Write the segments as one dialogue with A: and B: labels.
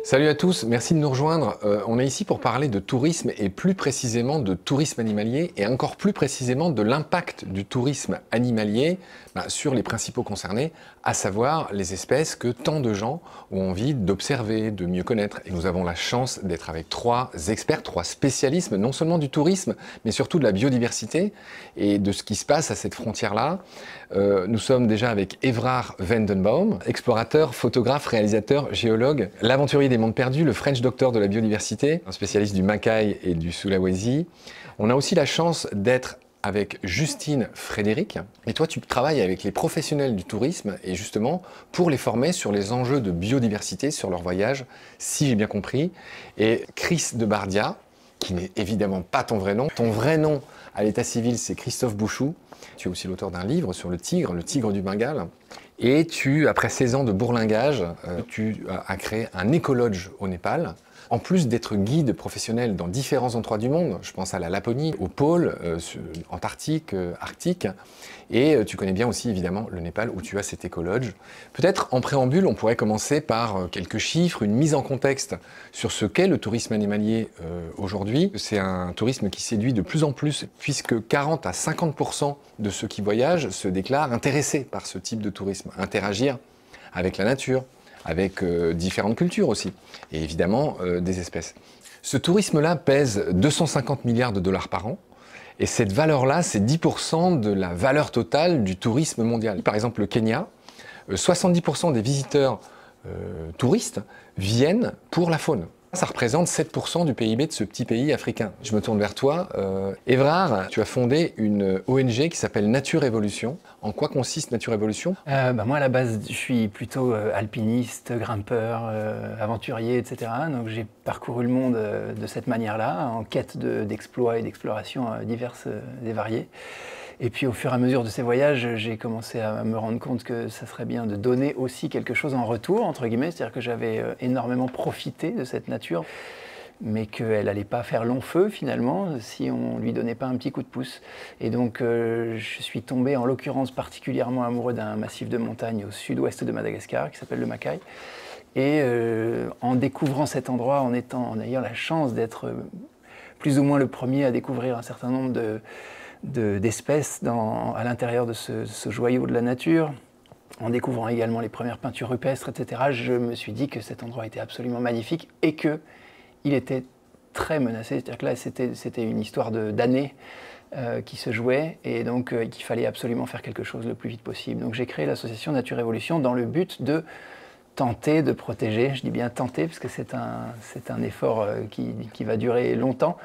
A: Salut à tous, merci de nous rejoindre. On est ici pour parler de tourisme et plus précisément de tourisme animalier et encore plus précisément de l'impact du tourisme animalier sur les principaux concernés, à savoir les espèces que tant de gens ont envie d'observer, de mieux connaître. Et nous avons la chance d'être avec trois experts, trois spécialistes, non seulement du tourisme, mais surtout de la biodiversité et de ce qui se passe à cette frontière-là. Nous sommes déjà avec Évrard Vendenbaum, explorateur, photographe, réalisateur, géologue, l'aventurier des mondes perdus, le French Doctor de la biodiversité, un spécialiste du Macaï et du Sulawesi. On a aussi la chance d'être avec Justine Frédéric. Et toi, tu travailles avec les professionnels du tourisme et justement pour les former sur les enjeux de biodiversité sur leur voyage, si j'ai bien compris. Et Chris Debardia, qui n'est évidemment pas ton vrai nom. Ton vrai nom à l'état civil, c'est Christophe Bouchou. Tu es aussi l'auteur d'un livre sur le tigre du Bengale. Et tu, après 16 ans de bourlingage, tu as créé un écolodge au Népal. En plus d'être guide professionnel dans différents endroits du monde, je pense à la Laponie, au pôle, Antarctique, Arctique, et tu connais bien aussi évidemment le Népal où tu as cet écolodge. Peut-être en préambule, on pourrait commencer par quelques chiffres, une mise en contexte sur ce qu'est le tourisme animalier aujourd'hui. C'est un tourisme qui séduit de plus en plus, puisque 40 à 50% de ceux qui voyagent se déclarent intéressés par ce type de tourisme, interagir avec la nature, avec différentes cultures aussi, et évidemment des espèces. Ce tourisme-là pèse 250 milliards de dollars par an, et cette valeur-là, c'est 10% de la valeur totale du tourisme mondial. Par exemple, le Kenya, 70% des visiteurs touristes viennent pour la faune. Ça représente 7% du PIB de ce petit pays africain. Je me tourne vers toi. Évrard, tu as fondé une ONG qui s'appelle Nature Évolution. En quoi consiste Nature Évolution ?
B: Moi, à la base, je suis plutôt alpiniste, grimpeur, aventurier, etc. Donc j'ai parcouru le monde de cette manière-là, en quête d'exploits et d'explorations diverses et variées. Et puis au fur et à mesure de ces voyages, j'ai commencé à me rendre compte que ça serait bien de donner aussi quelque chose en retour, entre guillemets, c'est-à-dire que j'avais énormément profité de cette nature, mais qu'elle n'allait pas faire long feu finalement si on ne lui donnait pas un petit coup de pouce. Et donc je suis tombé en l'occurrence particulièrement amoureux d'un massif de montagne au sud-ouest de Madagascar qui s'appelle le Macaï. Et en découvrant cet endroit, en ayant la chance d'être plus ou moins le premier à découvrir un certain nombre d'espèces à l'intérieur de ce joyau de la nature, en découvrant également les premières peintures rupestres, etc., je me suis dit que cet endroit était absolument magnifique et qu'il était très menacé. C'est-à-dire que là, c'était une histoire d'années qui se jouait et donc qu'il fallait absolument faire quelque chose le plus vite possible. Donc j'ai créé l'association Nature Évolution dans le but de tenter de protéger, je dis bien tenter parce que c'est un effort qui va durer longtemps,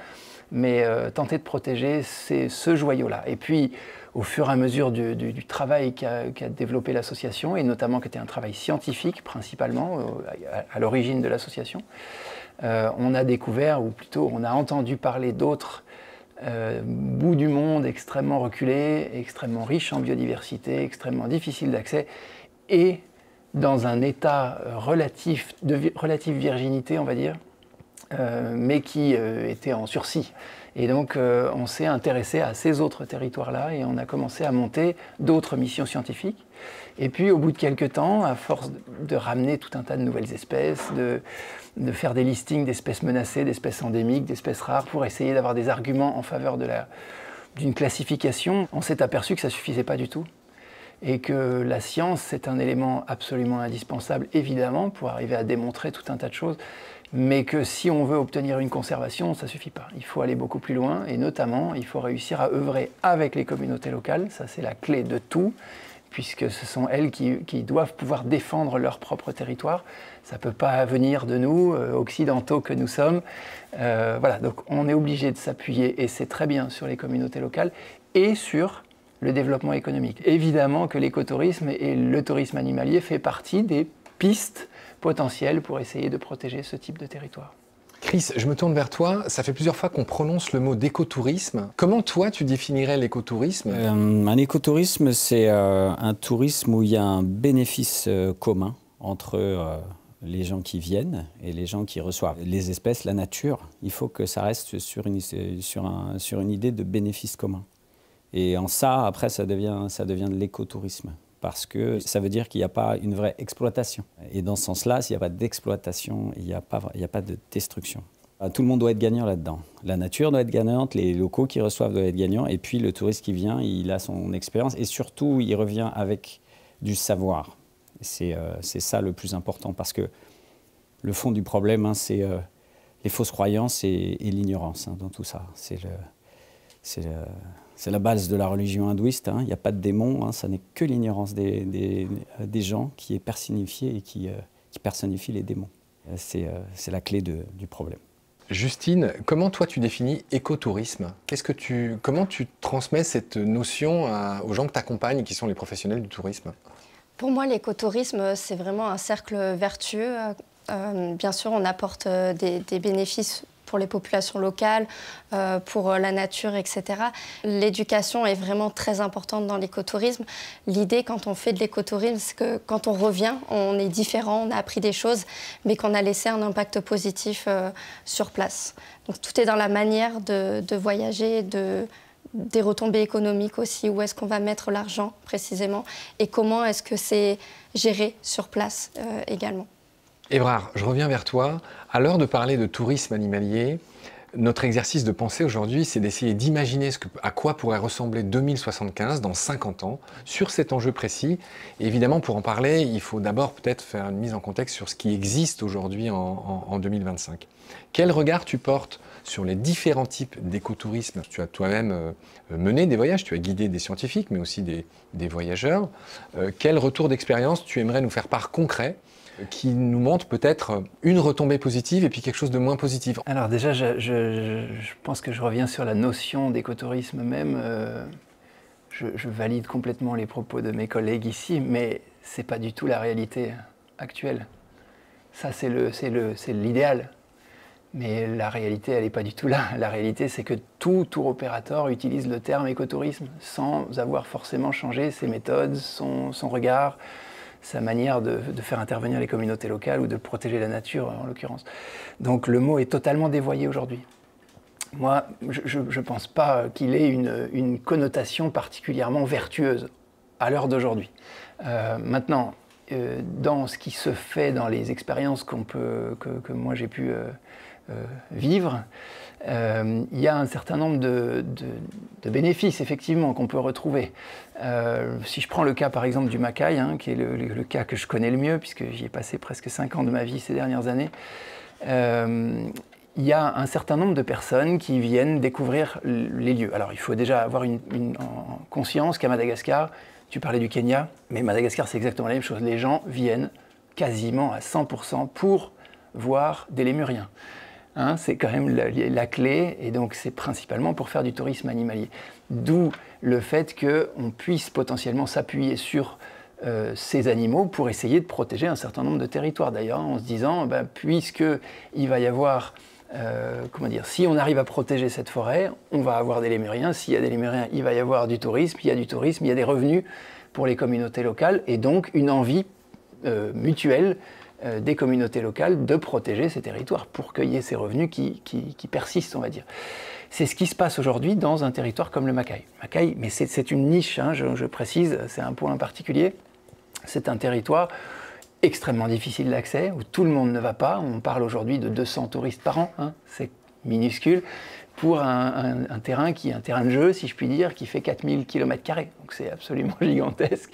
B: mais tenter de protéger ce joyau-là. Et puis, au fur et à mesure du travail qu'a développé l'association, et notamment qui était un travail scientifique principalement, à l'origine de l'association, on a découvert, ou plutôt on a entendu parler d'autres bouts du monde extrêmement reculés, extrêmement riches en biodiversité, extrêmement difficiles d'accès, et dans un état de relative virginité, on va dire, mais qui était en sursis. Et donc on s'est intéressé à ces autres territoires-là et on a commencé à monter d'autres missions scientifiques. Et puis au bout de quelques temps, à force de ramener tout un tas de nouvelles espèces, de faire des listings d'espèces menacées, d'espèces endémiques, d'espèces rares, pour essayer d'avoir des arguments en faveur d'une classification, on s'est aperçu que ça ne suffisait pas du tout. Et que la science, c'est un élément absolument indispensable, évidemment, pour arriver à démontrer tout un tas de choses, mais que si on veut obtenir une conservation, ça ne suffit pas. Il faut aller beaucoup plus loin, et notamment, il faut réussir à œuvrer avec les communautés locales, ça c'est la clé de tout, puisque ce sont elles qui doivent pouvoir défendre leur propre territoire. Ça ne peut pas venir de nous, occidentaux que nous sommes. Voilà, donc on est obligé de s'appuyer, et c'est très bien, sur les communautés locales, et sur le développement économique. Évidemment que l'écotourisme et le tourisme animalier fait partie des pistes potentielles pour essayer de protéger ce type de territoire.
A: Chris, je me tourne vers toi. Ça fait plusieurs fois qu'on prononce le mot d'écotourisme. Comment toi, tu définirais l'écotourisme ?
C: Un écotourisme, c'est un tourisme où il y a un bénéfice commun entre les gens qui viennent et les gens qui reçoivent. Les espèces, la nature, il faut que ça reste sur une idée de bénéfice commun. Et en ça, après, ça devient de l'écotourisme. parce que ça veut dire qu'il n'y a pas une vraie exploitation. Et dans ce sens-là, s'il n'y a pas d'exploitation, il n'y a pas de destruction. Tout le monde doit être gagnant là-dedans. La nature doit être gagnante, les locaux qui reçoivent doivent être gagnants, et puis le touriste qui vient, il a son expérience, et surtout, il revient avec du savoir. C'est ça le plus important, parce que le fond du problème, hein, c'est les fausses croyances et l'ignorance dans tout ça. C'est la base de la religion hindouiste. Hein. Il n'y a pas de démon, hein, ça n'est que l'ignorance des gens qui est personnifiée et qui personnifie les démons. C'est la clé du problème.
A: Justine, comment toi tu définis écotourisme? Comment tu transmets cette notion aux gens que tu accompagnes, qui sont les professionnels du tourisme?
D: Pour moi, l'écotourisme, c'est vraiment un cercle vertueux. Bien sûr, on apporte des bénéfices pour les populations locales, pour la nature, etc. L'éducation est vraiment très importante dans l'écotourisme. L'idée, quand on fait de l'écotourisme, c'est que quand on revient, on est différent, on a appris des choses, mais qu'on a laissé un impact positif sur place. Donc tout est dans la manière de voyager, des retombées économiques aussi, où est-ce qu'on va mettre l'argent précisément, et comment est-ce que c'est géré sur place également.
A: Ébrard, je reviens vers toi. À l'heure de parler de tourisme animalier, notre exercice de pensée aujourd'hui, c'est d'essayer d'imaginer à quoi pourrait ressembler 2075 dans 50 ans, sur cet enjeu précis. Et évidemment, pour en parler, il faut d'abord peut-être faire une mise en contexte sur ce qui existe aujourd'hui en 2025. Quel regard tu portes sur les différents types d'écotourisme? Tu as toi-même mené des voyages, tu as guidé des scientifiques, mais aussi des voyageurs. Quel retour d'expérience tu aimerais nous faire part concret, qui nous montre peut-être une retombée positive et puis quelque chose de moins positif?
B: Alors déjà, je pense que je reviens sur la notion d'écotourisme même. Je valide complètement les propos de mes collègues ici, mais ce n'est pas du tout la réalité actuelle. Ça, c'est l'idéal. Mais la réalité, elle n'est pas du tout là. La réalité, c'est que tout tour opérateur utilise le terme écotourisme sans avoir forcément changé ses méthodes, son regard, sa manière de faire intervenir les communautés locales ou de protéger la nature, en l'occurrence. Donc le mot est totalement dévoyé aujourd'hui. Moi, je ne pense pas qu'il ait une connotation particulièrement vertueuse à l'heure d'aujourd'hui. Maintenant, dans ce qui se fait dans les expériences que moi j'ai pu vivre, il y a un certain nombre de bénéfices, effectivement, qu'on peut retrouver. Si je prends le cas, par exemple, du Mackay, hein, qui est le cas que je connais le mieux, puisque j'y ai passé presque 5 ans de ma vie ces dernières années, il y a un certain nombre de personnes qui viennent découvrir les lieux. Alors, il faut déjà avoir une conscience qu'à Madagascar, tu parlais du Kenya, mais Madagascar, c'est exactement la même chose. Les gens viennent quasiment à 100% pour voir des lémuriens. Hein, c'est quand même la clé, et donc c'est principalement pour faire du tourisme animalier. D'où le fait qu'on puisse potentiellement s'appuyer sur ces animaux pour essayer de protéger un certain nombre de territoires. D'ailleurs, en se disant, puisqu'il va y avoir, si on arrive à protéger cette forêt, on va avoir des lémuriens. S'il y a des lémuriens, il va y avoir du tourisme. Il y a du tourisme, il y a des revenus pour les communautés locales, et donc une envie mutuelle des communautés locales de protéger ces territoires pour qu'il y ait ces revenus qui persistent, on va dire. C'est ce qui se passe aujourd'hui dans un territoire comme le Mackay. Mackay, mais c'est une niche, hein, je précise, c'est un point particulier. C'est un territoire extrêmement difficile d'accès, où tout le monde ne va pas. On parle aujourd'hui de 200 touristes par an, hein, c'est minuscule, pour un terrain qui est un terrain de jeu, si je puis dire, qui fait 4000 km². Donc c'est absolument gigantesque.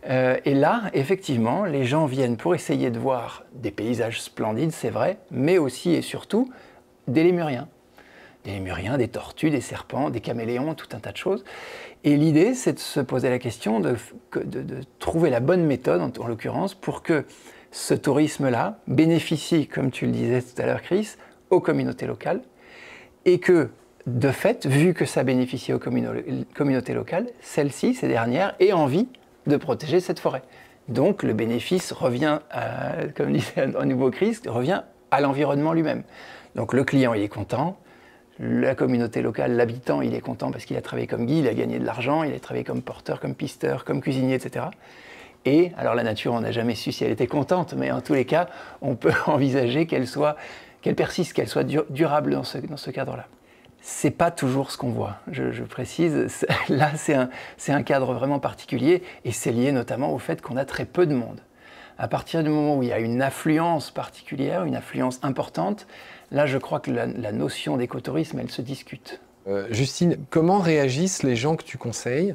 B: Et là, effectivement, les gens viennent pour essayer de voir des paysages splendides, c'est vrai, mais aussi et surtout des lémuriens. Des lémuriens, des tortues, des serpents, des caméléons, tout un tas de choses. Et l'idée, c'est de se poser la question de trouver la bonne méthode, en l'occurrence, pour que ce tourisme-là bénéficie, comme tu le disais tout à l'heure, Chris, aux communautés locales, et que, de fait, vu que ça bénéficie aux communautés locales, celles-ci, ces dernières, aient envie de protéger cette forêt. Donc le bénéfice revient, comme disait à nouveau Chris, revient à l'environnement lui-même. Donc le client, il est content, la communauté locale, l'habitant, il est content parce qu'il a travaillé comme guide, il a gagné de l'argent, il a travaillé comme porteur, comme pisteur, comme cuisinier, etc. Et, alors la nature, on n'a jamais su si elle était contente, mais en tous les cas, on peut envisager qu'elle persiste, qu'elle soit durable dans ce cadre-là. C'est pas toujours ce qu'on voit, je précise. Là, c'est un cadre vraiment particulier et c'est lié notamment au fait qu'on a très peu de monde. À partir du moment où il y a une affluence particulière, une affluence importante, là, je crois que la notion d'écotourisme, elle se discute.
A: Justine, comment réagissent les gens que tu conseilles,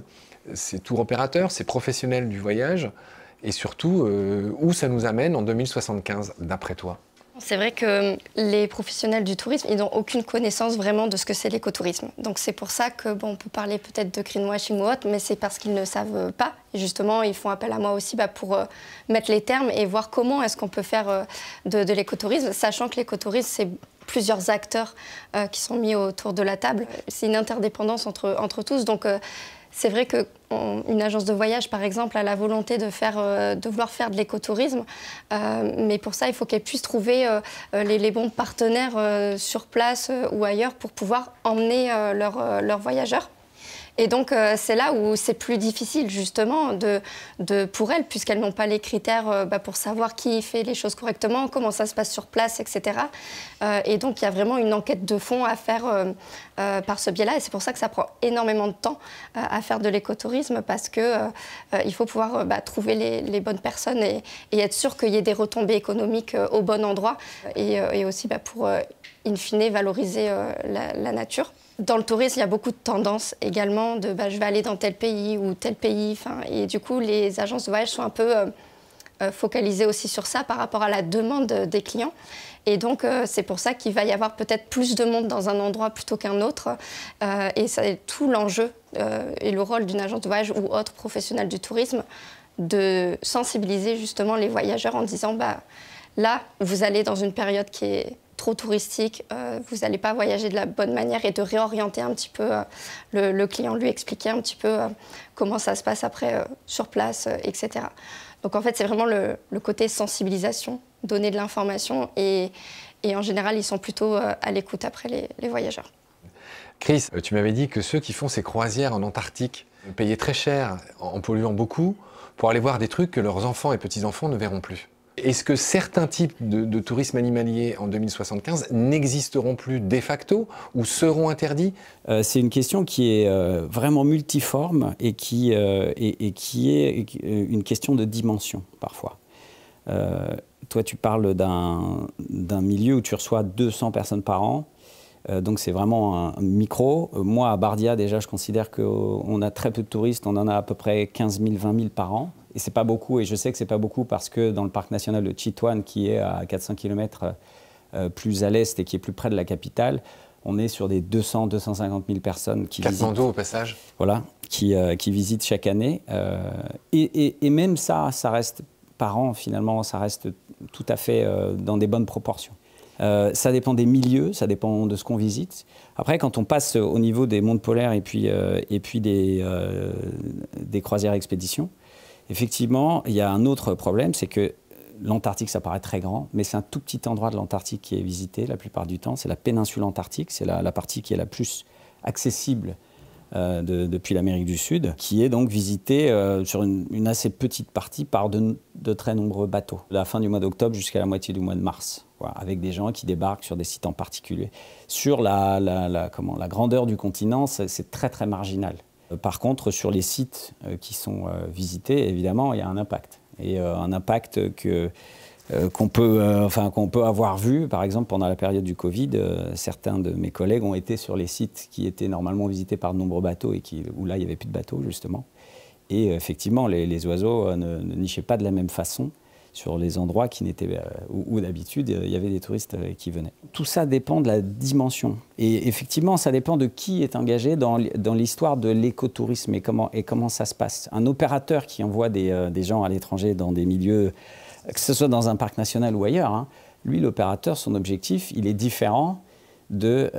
A: ces tour opérateurs, ces professionnels du voyage, et surtout, où ça nous amène en 2075, d'après toi?
D: C'est vrai que les professionnels du tourisme, ils n'ont aucune connaissance vraiment de ce que c'est l'écotourisme. Donc c'est pour ça que on peut parler peut-être de greenwashing ou autre, mais c'est parce qu'ils ne savent pas. Et justement, ils font appel à moi aussi pour mettre les termes et voir comment est-ce qu'on peut faire de l'écotourisme, sachant que l'écotourisme, c'est plusieurs acteurs qui sont mis autour de la table. C'est une interdépendance entre tous. Donc c'est vrai qu'une agence de voyage, par exemple, a la volonté de vouloir faire de l'écotourisme, mais pour ça, il faut qu'elle puisse trouver les bons partenaires sur place ou ailleurs pour pouvoir emmener leurs voyageurs. Et donc, c'est là où c'est plus difficile, justement, pour elles, puisqu'elles n'ont pas les critères pour savoir qui fait les choses correctement, comment ça se passe sur place, etc. Et donc, il y a vraiment une enquête de fond à faire par ce biais-là. Et c'est pour ça que ça prend énormément de temps à faire de l'écotourisme, parce qu'il faut pouvoir trouver les bonnes personnes et être sûr qu'il y ait des retombées économiques au bon endroit. Et aussi pour, in fine, valoriser la nature. Dans le tourisme, il y a beaucoup de tendances également de je vais aller dans tel pays ou tel pays. Et du coup, les agences de voyage sont un peu focalisées aussi sur ça par rapport à la demande des clients. Et donc, c'est pour ça qu'il va y avoir peut-être plus de monde dans un endroit plutôt qu'un autre. Et c'est tout l'enjeu et le rôle d'une agence de voyage ou autre professionnel du tourisme de sensibiliser justement les voyageurs en disant là, vous allez dans une période qui est trop touristique, vous n'allez pas voyager de la bonne manière, et de réorienter un petit peu le client, lui expliquer un petit peu comment ça se passe après sur place, etc. Donc en fait, c'est vraiment le côté sensibilisation, donner de l'information, et en général, ils sont plutôt à l'écoute après les voyageurs.
A: Chris, tu m'avais dit que ceux qui font ces croisières en Antarctique payaient très cher en polluant beaucoup pour aller voir des trucs que leurs enfants et petits-enfants ne verront plus. Est-ce que certains types de tourisme animalier en 2075 n'existeront plus de facto ou seront interdits?
C: C'est une question qui est vraiment multiforme et qui est une question de dimension parfois. Toi, tu parles d'un milieu où tu reçois 200 personnes par an. Donc c'est vraiment un micro. Moi, à Bardia, déjà, je considère qu'on a très peu de touristes. On en a à peu près 15 000, 20 000 par an. Et c'est pas beaucoup. Et je sais que c'est pas beaucoup parce que dans le parc national de Chitwan, qui est à 400 km plus à l'est et qui est plus près de la capitale, on est sur des 200, 250 000 personnes qui visitent.
A: Katmandou au passage.
C: Voilà, qui visitent chaque année. Et même ça reste par an, finalement, ça reste tout à fait dans des bonnes proportions. Ça dépend des milieux, ça dépend de ce qu'on visite. Après, quand on passe au niveau des mondes polaires et puis des croisières expéditions, effectivement, il y a un autre problème, c'est que l'Antarctique, ça paraît très grand, mais c'est un tout petit endroit de l'Antarctique qui est visité la plupart du temps. C'est la péninsule antarctique, c'est la partie qui est la plus accessible depuis l'Amérique du Sud, qui est donc visitée sur une assez petite partie par de très nombreux bateaux. De la fin du mois d'octobre jusqu'à la moitié du mois de mars, voilà, avec des gens qui débarquent sur des sites en particulier. Sur la grandeur du continent, c'est très très marginal. Par contre, sur les sites qui sont visités, évidemment, il y a un impact. Et un impact qu'on peut avoir vu, par exemple, pendant la période du Covid. Certains de mes collègues ont été sur les sites qui étaient normalement visités par de nombreux bateaux et où là, il n'y avait plus de bateaux, justement. Et effectivement, les oiseaux ne nichaient pas de la même façon sur les endroits où d'habitude il y avait des touristes qui venaient. Tout ça dépend de la dimension. Et effectivement, ça dépend de qui est engagé dans l'histoire de l'écotourisme et comment ça se passe. Un opérateur qui envoie des gens à l'étranger dans des milieux, que ce soit dans un parc national ou ailleurs, hein, lui, l'opérateur, son objectif, il est différent de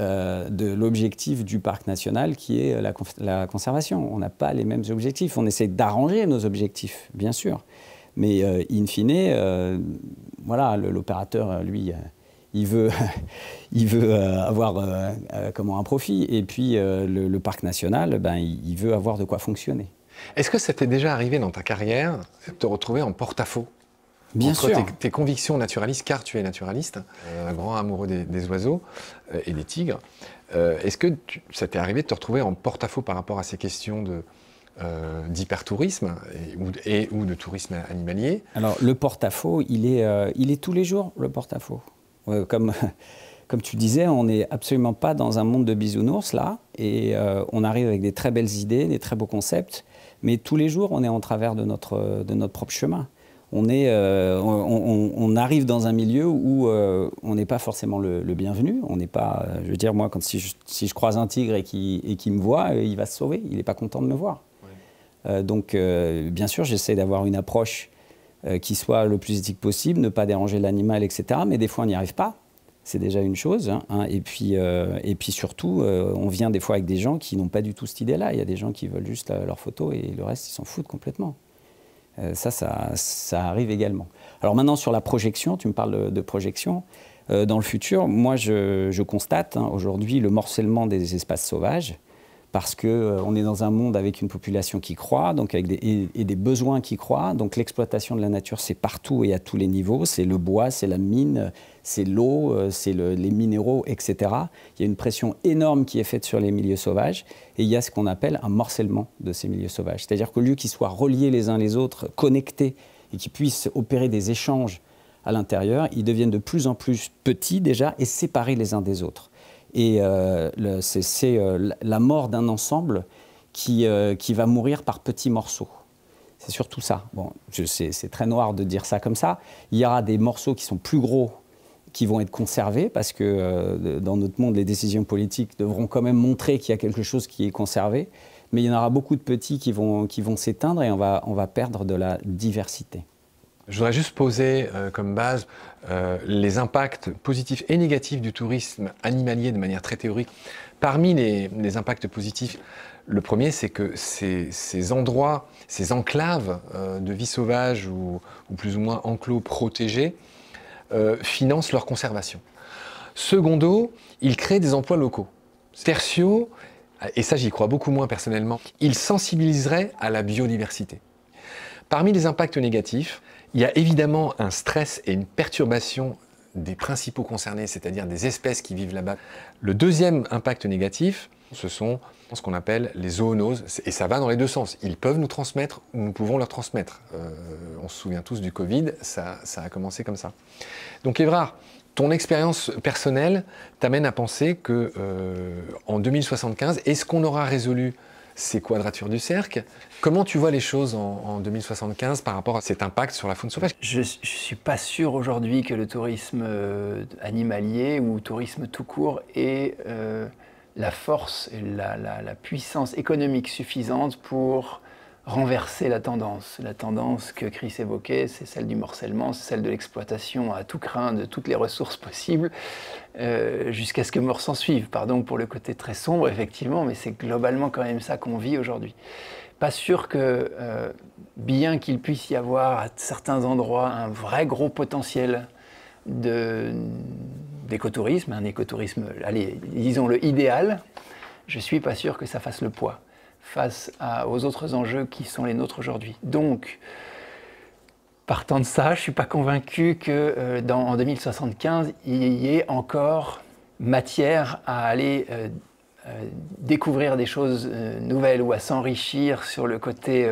C: l'objectif du parc national qui est la conservation. On n'a pas les mêmes objectifs. On essaie d'arranger nos objectifs, bien sûr. Mais in fine, voilà, l'opérateur, lui, il veut avoir un profit. Et puis le parc national, il veut avoir de quoi fonctionner.
A: Est-ce que ça t'est déjà arrivé dans ta carrière de te retrouver en porte-à-faux
C: Bien
A: entre
C: sûr.
A: tes convictions naturalistes, car tu es naturaliste, un grand amoureux des oiseaux et des tigres. Est-ce que ça t'est arrivé de te retrouver en porte-à-faux par rapport à ces questions d'hypertourisme ou de tourisme animalier?
C: Alors, le porte-à-faux, il est tous les jours, le porte-à-faux. Comme tu disais, on n'est absolument pas dans un monde de bisounours, là, et on arrive avec des très belles idées, des très beaux concepts, mais tous les jours, on est en travers de notre propre chemin. On arrive dans un milieu où on n'est pas forcément le bienvenu. On n'est pas, je veux dire, moi, si je croise un tigre et qu'il me voit, il va se sauver. Il n'est pas content de me voir. Ouais. Donc, bien sûr, j'essaie d'avoir une approche qui soit le plus éthique possible, ne pas déranger l'animal, etc. Mais des fois, on n'y arrive pas. C'est déjà une chose. Hein. Et puis surtout, on vient des fois avec des gens qui n'ont pas du tout cette idée-là. Il y a des gens qui veulent juste leur photo et le reste, ils s'en foutent complètement. Ça arrive également. Alors maintenant, sur la projection, tu me parles de projection. Dans le futur, moi, je constate aujourd'hui le morcellement des espaces sauvages parce qu'on est dans un monde avec une population qui croît, donc avec des besoins qui croît. Donc l'exploitation de la nature, c'est partout et à tous les niveaux. C'est le bois, c'est la mine, c'est l'eau, c'est les minéraux, etc. Il y a une pression énorme qui est faite sur les milieux sauvages et il y a ce qu'on appelle un morcellement de ces milieux sauvages. C'est-à-dire qu'au lieu qu'ils soient reliés les uns les autres, connectés et qu'ils puissent opérer des échanges à l'intérieur, ils deviennent de plus en plus petits déjà et séparés les uns des autres. Et c'est la mort d'un ensemble qui va mourir par petits morceaux. C'est surtout ça. Bon, c'est très noir de dire ça comme ça. Il y aura des morceaux qui sont plus gros qui vont être conservés parce que dans notre monde, les décisions politiques devront quand même montrer qu'il y a quelque chose qui est conservé. Mais il y en aura beaucoup de petits qui vont s'éteindre et on va perdre de la diversité.
A: Je voudrais juste poser comme base les impacts positifs et négatifs du tourisme animalier de manière très théorique. Parmi les impacts positifs, le premier, c'est que ces endroits, ces enclaves de vie sauvage ou plus ou moins enclos protégés financent leur conservation. Secondo, ils créent des emplois locaux. Tertio, et ça j'y crois beaucoup moins personnellement, ils sensibiliseraient à la biodiversité. Parmi les impacts négatifs, il y a évidemment un stress et une perturbation des principaux concernés, c'est-à-dire des espèces qui vivent là-bas. Le deuxième impact négatif, ce sont ce qu'on appelle les zoonoses, et ça va dans les deux sens. Ils peuvent nous transmettre ou nous pouvons leur transmettre. On se souvient tous du Covid, ça a commencé comme ça. Donc Évrard, ton expérience personnelle t'amène à penser que en 2075, est-ce qu'on aura résolu ces quadratures du cercle? Comment tu vois les choses en 2075 par rapport à cet impact sur la faune sauvage?
B: Je ne suis pas sûr aujourd'hui que le tourisme animalier ou tourisme tout court ait la force et la puissance économique suffisante pour renverser la tendance. La tendance que Chris évoquait, c'est celle du morcellement, c'est celle de l'exploitation à tout crin de toutes les ressources possibles, jusqu'à ce que mort s'en suive. Pardon pour le côté très sombre, effectivement, mais c'est globalement quand même ça qu'on vit aujourd'hui. Pas sûr que, bien qu'il puisse y avoir à certains endroits un vrai gros potentiel d'écotourisme, un écotourisme, allez, disons-le, idéal, je ne suis pas sûr que ça fasse le poids face aux autres enjeux qui sont les nôtres aujourd'hui. Donc, partant de ça, je ne suis pas convaincu qu'en 2075, il y ait encore matière à aller découvrir des choses nouvelles ou à s'enrichir sur le côté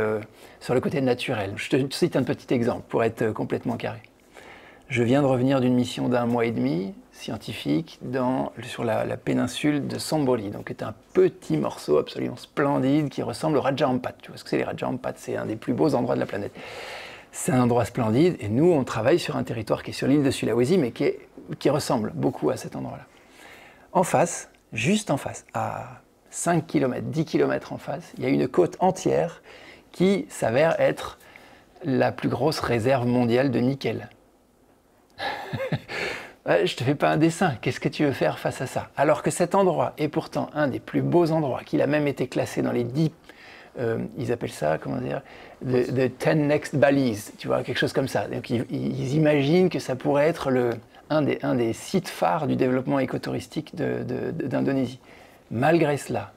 B: naturel. Je te cite un petit exemple pour être complètement carré. Je viens de revenir d'une mission d'1 mois et demi scientifique sur la péninsule de Samboli, donc c'est un petit morceau absolument splendide qui ressemble au Raja Ampat. Tu vois ce que c'est les Raja Ampat? C'est un des plus beaux endroits de la planète. C'est un endroit splendide et nous on travaille sur un territoire qui est sur l'île de Sulawesi mais qui ressemble beaucoup à cet endroit-là. En face, juste en face, à 5 km, 10 km en face, il y a une côte entière qui s'avère être la plus grosse réserve mondiale de nickel. Je ne te fais pas un dessin, qu'est-ce que tu veux faire face à ça? Alors que cet endroit est pourtant un des plus beaux endroits, qu'il a même été classé dans les 10, ils appellent ça, comment dire, the 10 next Balis, tu vois, quelque chose comme ça. Donc ils imaginent que ça pourrait être un des sites phares du développement écotouristique d'Indonésie. Malgré cela,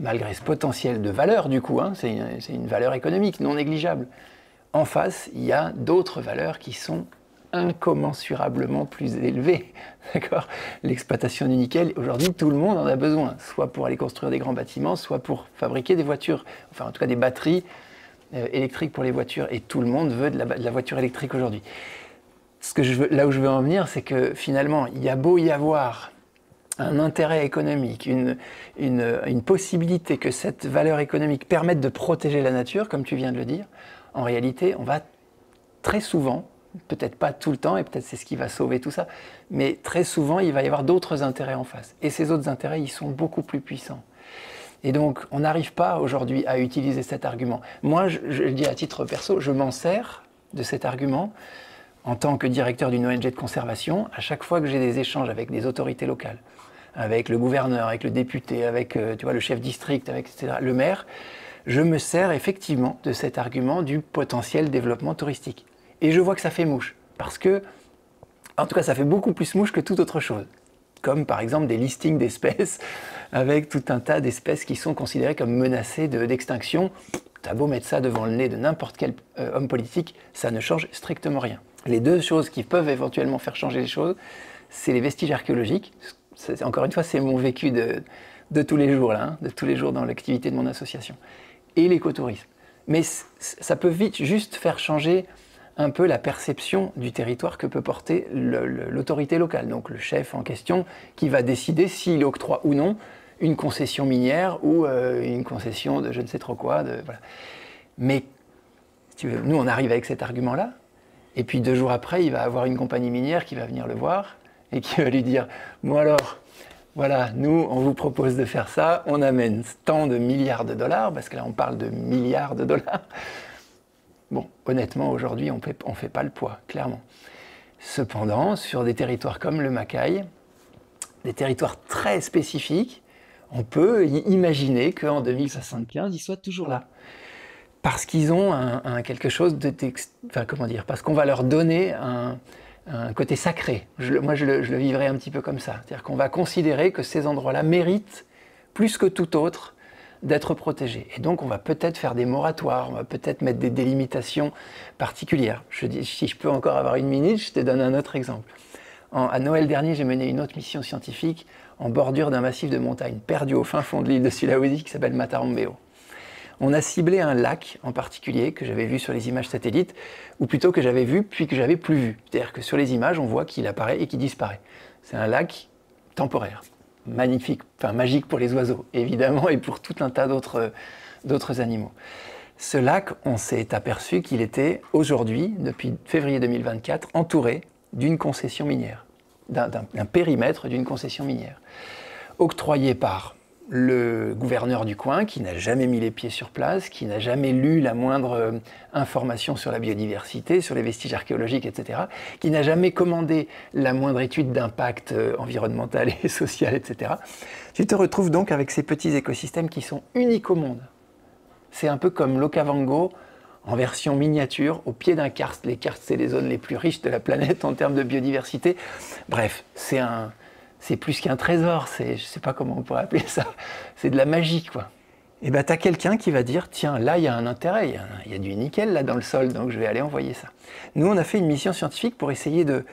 B: malgré ce potentiel de valeur du coup, c'est une valeur économique non négligeable, en face, il y a d'autres valeurs qui sont incommensurablement plus élevées. D'accord ? L'exploitation du nickel, aujourd'hui, tout le monde en a besoin, soit pour aller construire des grands bâtiments, soit pour fabriquer des voitures, enfin en tout cas des batteries électriques pour les voitures. Et tout le monde veut de la voiture électrique aujourd'hui. Là où je veux en venir, c'est que finalement, il y a beau y avoir un intérêt économique, une possibilité que cette valeur économique permette de protéger la nature, comme tu viens de le dire, en réalité, on va très souvent, peut-être pas tout le temps, et peut-être c'est ce qui va sauver tout ça, mais très souvent, il va y avoir d'autres intérêts en face. Et ces autres intérêts, ils sont beaucoup plus puissants. Et donc, on n'arrive pas aujourd'hui à utiliser cet argument. Moi, je le dis à titre perso, je m'en sers de cet argument en tant que directeur d'une ONG de conservation, à chaque fois que j'ai des échanges avec des autorités locales, avec le gouverneur, avec le député, avec le chef district, avec etc., le maire, je me sers effectivement de cet argument du potentiel développement touristique. Et je vois que ça fait mouche, parce que, en tout cas, ça fait beaucoup plus mouche que toute autre chose. Comme par exemple des listings d'espèces, avec tout un tas d'espèces qui sont considérées comme menacées d'extinction. T'as beau mettre ça devant le nez de n'importe quel homme politique, ça ne change strictement rien. Les deux choses qui peuvent éventuellement faire changer les choses, c'est les vestiges archéologiques. Encore une fois, c'est mon vécu de tous les jours, là, hein, de tous les jours dans l'activité de mon association. Et l'écotourisme. Mais ça peut vite juste faire changer un peu la perception du territoire que peut porter l'autorité locale, donc le chef en question qui va décider s'il octroie ou non une concession minière ou une concession de je ne sais trop quoi. Voilà. Mais si tu veux, nous on arrive avec cet argument-là, et puis 2 jours après, il va avoir une compagnie minière qui va venir le voir et qui va lui dire « Bon alors, voilà, nous, on vous propose de faire ça, on amène tant de milliards de dollars, parce que là, on parle de milliards de dollars. » Bon, honnêtement, aujourd'hui, on ne fait pas le poids, clairement. Cependant, sur des territoires comme le Macaï, des territoires très spécifiques, on peut imaginer qu'en 2075, ils soient toujours là. Parce qu'ils ont quelque chose de... Enfin, comment dire ? Parce qu'on va leur donner un côté sacré. Moi, je le vivrais un petit peu comme ça. C'est-à-dire qu'on va considérer que ces endroits-là méritent, plus que tout autre, d'être protégés. Et donc, on va peut-être faire des moratoires, on va peut-être mettre des délimitations particulières. Si je peux encore avoir 1 minute, je te donne un autre exemple. À Noël dernier, j'ai mené une autre mission scientifique en bordure d'un massif de montagnes perdu au fin fond de l'île de Sulawesi qui s'appelle Matarombeo. On a ciblé un lac en particulier que j'avais vu sur les images satellites, ou plutôt que j'avais vu puis que j'avais plus vu. C'est-à-dire que sur les images, on voit qu'il apparaît et qu'il disparaît. C'est un lac temporaire, magnifique, enfin magique pour les oiseaux, évidemment, et pour tout un tas d'autres animaux. Ce lac, on s'est aperçu qu'il était aujourd'hui, depuis février 2024, entouré d'une concession minière, d'un périmètre d'une concession minière, octroyé par le gouverneur du coin, qui n'a jamais mis les pieds sur place, qui n'a jamais lu la moindre information sur la biodiversité, sur les vestiges archéologiques, etc., qui n'a jamais commandé la moindre étude d'impact environnemental et social, etc. Tu te retrouves donc avec ces petits écosystèmes qui sont uniques au monde. C'est un peu comme l'Okavango en version miniature, au pied d'un karst. Les karsts, c'est les zones les plus riches de la planète en termes de biodiversité. Bref, c'est plus qu'un trésor, je ne sais pas comment on pourrait appeler ça, c'est de la magie, quoi. Et bien, tu as quelqu'un qui va dire, tiens, là, il y a un intérêt, il y a du nickel là dans le sol, donc je vais aller envoyer ça. Nous, on a fait une mission scientifique pour essayer de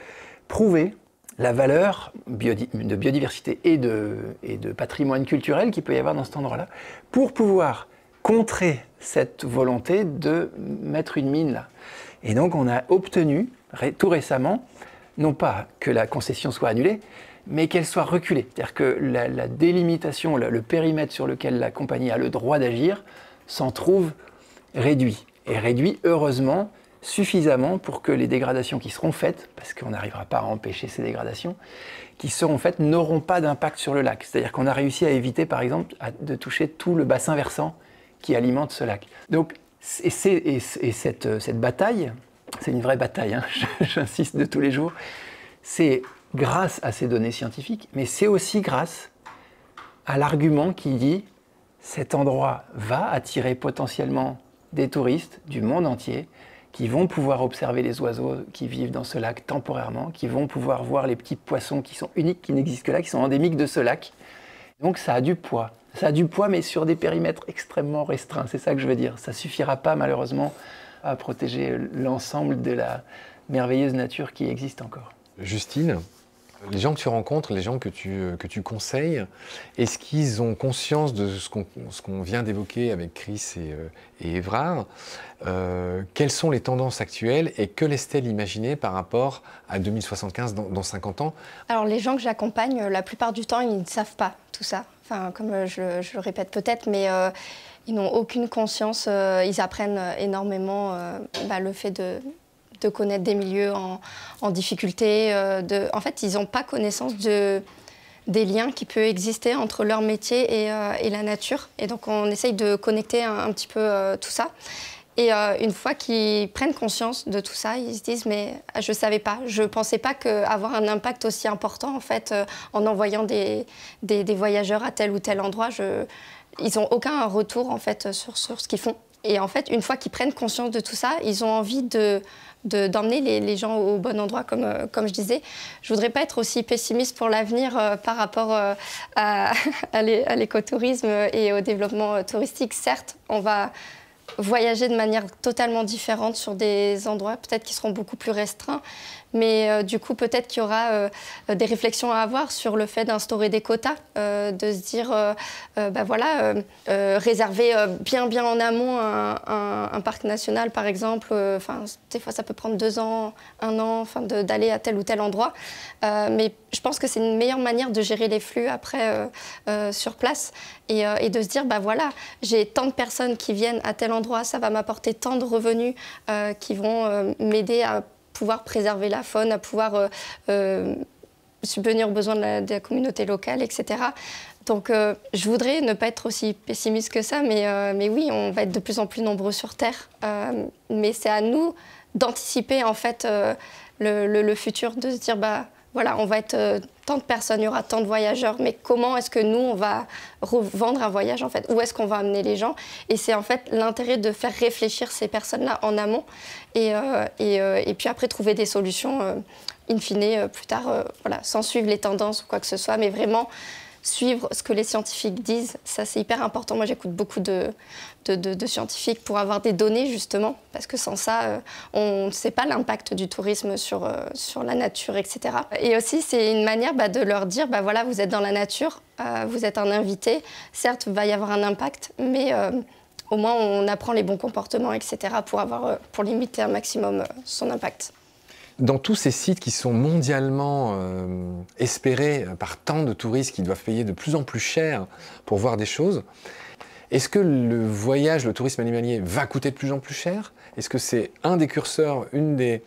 B: prouver la valeur de biodiversité et de patrimoine culturel qu'il peut y avoir dans cet endroit-là, pour pouvoir contrer cette volonté de mettre une mine là. Et donc, on a obtenu, tout récemment, non pas que la concession soit annulée, mais qu'elle soit reculée. C'est-à-dire que la délimitation, le périmètre sur lequel la compagnie a le droit d'agir s'en trouve réduit. Et réduit, heureusement, suffisamment pour que les dégradations qui seront faites, parce qu'on n'arrivera pas à empêcher ces dégradations, qui seront faites n'auront pas d'impact sur le lac. C'est-à-dire qu'on a réussi à éviter, par exemple, de toucher tout le bassin versant qui alimente ce lac. Donc, cette bataille, c'est une vraie bataille, hein, j'insiste de tous les jours, c'est grâce à ces données scientifiques, mais c'est aussi grâce à l'argument qui dit cet endroit va attirer potentiellement des touristes du monde entier qui vont pouvoir observer les oiseaux qui vivent dans ce lac temporairement, qui vont pouvoir voir les petits poissons qui sont uniques, qui n'existent que là, qui sont endémiques de ce lac. Donc ça a du poids. Ça a du poids, mais sur des périmètres extrêmement restreints. C'est ça que je veux dire. Ça ne suffira pas, malheureusement, à protéger l'ensemble de la merveilleuse nature qui existe encore.
A: Justine, les gens que tu rencontres, les gens que tu conseilles, est-ce qu'ils ont conscience de ce qu'on vient d'évoquer avec Chris et Évrard? Quelles sont les tendances actuelles et que laisse-t-elle imaginer par rapport à 2075 dans 50 ans?
D: Alors les gens que j'accompagne, la plupart du temps, ils ne savent pas tout ça. Enfin, comme je le répète peut-être, mais ils n'ont aucune conscience. Ils apprennent énormément le fait de connaître des milieux en difficulté. En fait, ils n'ont pas connaissance des liens qui peuvent exister entre leur métier et la nature. Et donc, on essaye de connecter un petit peu tout ça. Et une fois qu'ils prennent conscience de tout ça, ils se disent « mais je ne savais pas, je ne pensais pas qu'avoir un impact aussi important en fait, en envoyant des voyageurs à tel ou tel endroit, ils n'ont aucun retour en fait, sur ce qu'ils font. » Et en fait, une fois qu'ils prennent conscience de tout ça, ils ont envie d'emmener les gens au bon endroit, comme je disais. Je ne voudrais pas être aussi pessimiste pour l'avenir par rapport à l'écotourisme et au développement touristique. Certes, on va voyager de manière totalement différente sur des endroits peut-être qui seront beaucoup plus restreints, mais du coup peut-être qu'il y aura des réflexions à avoir sur le fait d'instaurer des quotas, de se dire réserver bien en amont un parc national par exemple, des fois ça peut prendre 2 ans, 1 an d'aller à tel ou tel endroit, mais je pense que c'est une meilleure manière de gérer les flux après sur place et de se dire j'ai tant de personnes qui viennent à tel endroit, ça va m'apporter tant de revenus qui vont m'aider à pouvoir préserver la faune, à pouvoir subvenir aux besoins de la communauté locale, etc. Donc je voudrais ne pas être aussi pessimiste que ça, mais oui, on va être de plus en plus nombreux sur Terre. Mais c'est à nous d'anticiper en fait le futur, de se dire voilà, on va être tant de personnes, il y aura tant de voyageurs, mais comment est-ce que nous, on va revendre un voyage, en fait? Où est-ce qu'on va amener les gens? Et c'est en fait l'intérêt de faire réfléchir ces personnes-là en amont et puis après trouver des solutions, in fine, plus tard, sans suivre les tendances ou quoi que ce soit, mais vraiment suivre ce que les scientifiques disent. Ça, c'est hyper important. Moi, j'écoute beaucoup de scientifiques pour avoir des données, justement, parce que sans ça, on ne sait pas l'impact du tourisme sur la nature, etc. Et aussi, c'est une manière de leur dire, voilà, vous êtes dans la nature, vous êtes un invité. Certes, il va y avoir un impact, mais au moins, on apprend les bons comportements, etc., pour limiter un maximum son impact.
A: Dans tous ces sites qui sont mondialement espérés par tant de touristes qui doivent payer de plus en plus cher pour voir des choses, est-ce que le voyage, le tourisme animalier va coûter de plus en plus cher? Est-ce que c'est un des curseurs, une des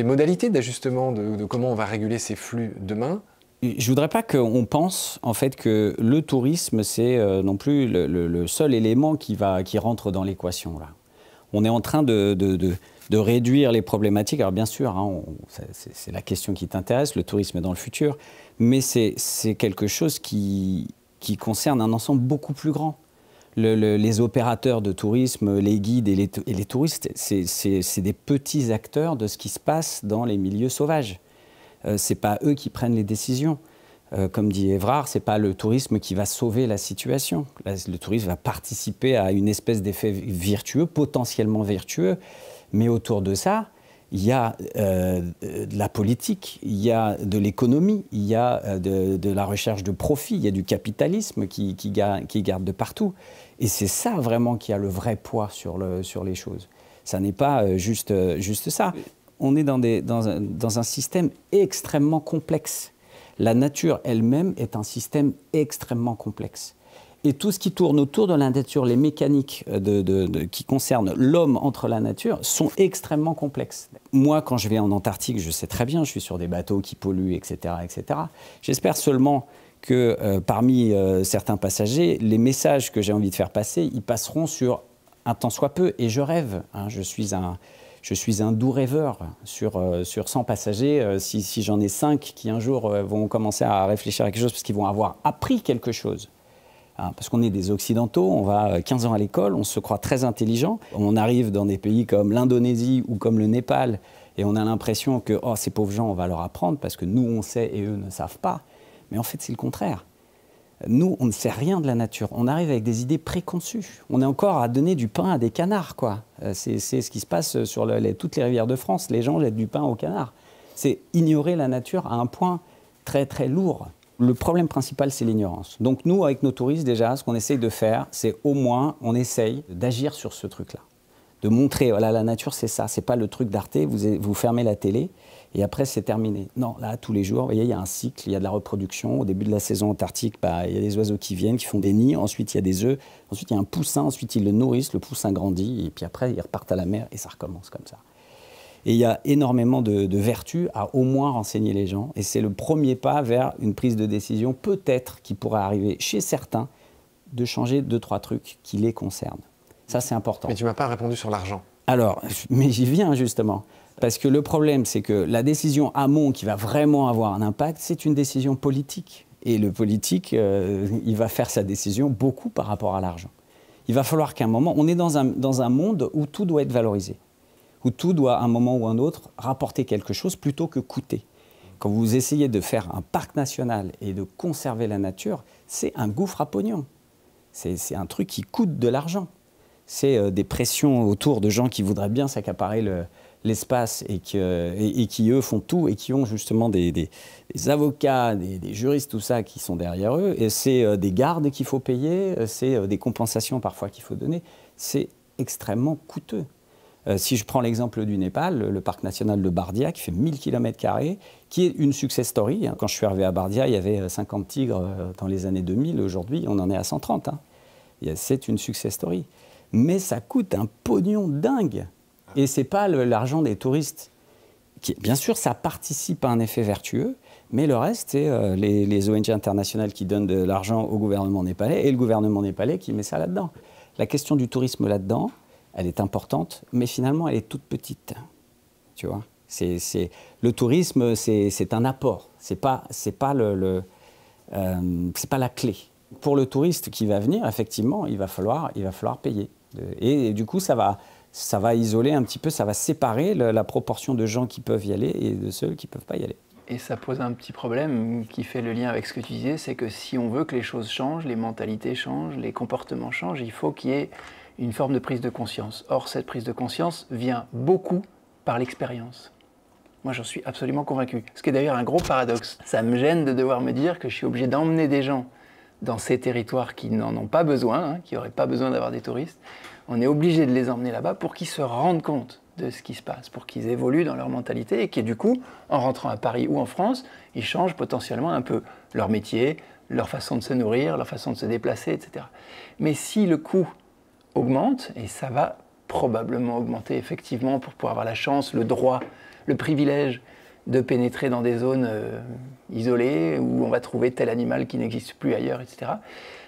A: modalités d'ajustement de comment on va réguler ces flux demain?
C: Je ne voudrais pas qu'on pense en fait que le tourisme, c'est non plus le seul élément qui rentre dans l'équation, là. On est en train de réduire les problématiques. Alors bien sûr, c'est la question qui t'intéresse, le tourisme dans le futur, mais c'est quelque chose qui concerne un ensemble beaucoup plus grand. Les opérateurs de tourisme, les guides et les touristes, c'est des petits acteurs de ce qui se passe dans les milieux sauvages. Ce n'est pas eux qui prennent les décisions. Comme dit Évrard, ce n'est pas le tourisme qui va sauver la situation. Le tourisme va participer à une espèce d'effet vertueux, potentiellement vertueux, mais autour de ça, il y a de la politique, il y a de l'économie, il y a de la recherche de profit, il y a du capitalisme qui garde de partout. Et c'est ça vraiment qui a le vrai poids sur les choses. Ça n'est pas juste ça. On est dans un système extrêmement complexe. La nature elle-même est un système extrêmement complexe. Et tout ce qui tourne autour de la nature, les mécaniques qui concernent l'homme entre la nature, sont extrêmement complexes. Moi, quand je vais en Antarctique, je sais très bien, je suis sur des bateaux qui polluent, etc. etc. J'espère seulement que parmi certains passagers, les messages que j'ai envie de faire passer, ils passeront sur un tant soit peu. Et je rêve, je suis un doux rêveur sur 100 passagers. Si j'en ai 5 qui un jour vont commencer à réfléchir à quelque chose parce qu'ils vont avoir appris quelque chose. Parce qu'on est des Occidentaux, on va 15 ans à l'école, on se croit très intelligent. On arrive dans des pays comme l'Indonésie ou comme le Népal et on a l'impression que ces pauvres gens, on va leur apprendre parce que nous, on sait et eux ne savent pas. Mais en fait, c'est le contraire. Nous, on ne sait rien de la nature. On arrive avec des idées préconçues. On est encore à donner du pain à des canards, quoi. C'est ce qui se passe sur toutes les rivières de France. Les gens jettent du pain aux canards. C'est ignorer la nature à un point très, très lourd. Le problème principal, c'est l'ignorance. Donc nous, avec nos touristes, déjà, ce qu'on essaye de faire, c'est au moins, on essaye d'agir sur ce truc-là. De montrer, voilà, la nature, c'est ça. C'est pas le truc d'Arte, vous fermez la télé et après, c'est terminé. Non, là, tous les jours, vous voyez, il y a un cycle, il y a de la reproduction. Au début de la saison antarctique, il y a des oiseaux qui viennent, qui font des nids. Ensuite, il y a des œufs. Ensuite, il y a un poussin. Ensuite, ils le nourrissent. Le poussin grandit. Et puis après, ils repartent à la mer et ça recommence comme ça. Et il y a énormément de vertus à au moins renseigner les gens. Et c'est le premier pas vers une prise de décision, peut-être, qui pourrait arriver chez certains, de changer 2-3 trucs qui les concernent. Ça, c'est important.
A: Mais tu ne m'as pas répondu sur l'argent.
C: Alors, mais j'y viens justement. Parce que le problème, c'est que la décision amont qui va vraiment avoir un impact, c'est une décision politique. Et le politique, il va faire sa décision beaucoup par rapport à l'argent. Il va falloir qu'à un moment, on est dans un monde où tout doit être valorisé. Où tout doit, à un moment ou un autre, rapporter quelque chose plutôt que coûter. Quand vous essayez de faire un parc national et de conserver la nature, c'est un gouffre à pognon. C'est un truc qui coûte de l'argent. C'est des pressions autour de gens qui voudraient bien s'accaparer l'espace et qui, eux, font tout et qui ont justement des avocats, des juristes, tout ça, qui sont derrière eux. Et c'est des gardes qu'il faut payer, c'est des compensations parfois qu'il faut donner. C'est extrêmement coûteux. Si je prends l'exemple du Népal, le parc national de Bardia, qui fait 1000 km², qui est une success story. Quand je suis arrivé à Bardia, il y avait 50 tigres dans les années 2000. Aujourd'hui, on en est à 130. C'est une success story. Mais ça coûte un pognon dingue. Et ce n'est pas l'argent des touristes. Bien sûr, ça participe à un effet vertueux, mais le reste, c'est les ONG internationales qui donnent de l'argent au gouvernement népalais et le gouvernement népalais qui met ça là-dedans. La question du tourisme là-dedans, elle est importante, mais finalement, elle est toute petite. Tu vois, le tourisme, c'est un apport. C'est pas la clé. Pour le touriste qui va venir, effectivement, il va falloir payer. Et du coup, ça va isoler un petit peu, ça va séparer la proportion de gens qui peuvent y aller et de ceux qui ne peuvent pas y aller.
B: Et ça pose un petit problème qui fait le lien avec ce que tu disais, c'est que si on veut que les choses changent, les mentalités changent, les comportements changent, il faut qu'il y ait une forme de prise de conscience. Or, cette prise de conscience vient beaucoup par l'expérience. Moi, j'en suis absolument convaincu. Ce qui est d'ailleurs un gros paradoxe. Ça me gêne de devoir me dire que je suis obligé d'emmener des gens dans ces territoires qui n'en ont pas besoin, qui n'auraient pas besoin d'avoir des touristes. On est obligé de les emmener là-bas pour qu'ils se rendent compte de ce qui se passe, pour qu'ils évoluent dans leur mentalité et qui, du coup, en rentrant à Paris ou en France, ils changent potentiellement un peu leur métier, leur façon de se nourrir, leur façon de se déplacer, etc. Mais si le coût augmente, et ça va probablement augmenter effectivement pour pouvoir avoir la chance, le droit, le privilège de pénétrer dans des zones isolées où on va trouver tel animal qui n'existe plus ailleurs, etc.,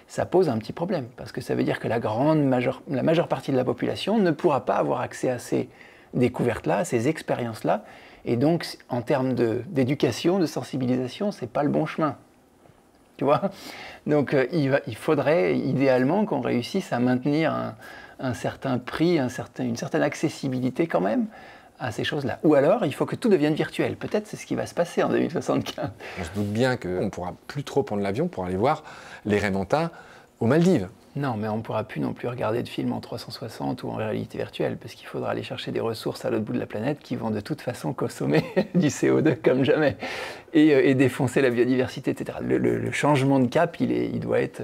B: ça pose un petit problème, parce que ça veut dire que la majeure partie de la population ne pourra pas avoir accès à ces découvertes-là, à ces expériences-là, et donc en termes d'éducation, de sensibilisation, c'est pas le bon chemin. Tu vois ? Donc il faudrait idéalement qu'on réussisse à maintenir un certain prix, une certaine accessibilité quand même à ces choses-là. Ou alors, il faut que tout devienne virtuel. Peut-être c'est ce qui va se passer en 2075.
A: On se doute bien qu'on ne pourra plus trop prendre l'avion pour aller voir les Raimanta aux Maldives.
B: Non, mais on ne pourra plus non plus regarder de films en 360 ou en réalité virtuelle, parce qu'il faudra aller chercher des ressources à l'autre bout de la planète qui vont de toute façon consommer du CO2 comme jamais et défoncer la biodiversité, etc. Le changement de cap, il doit être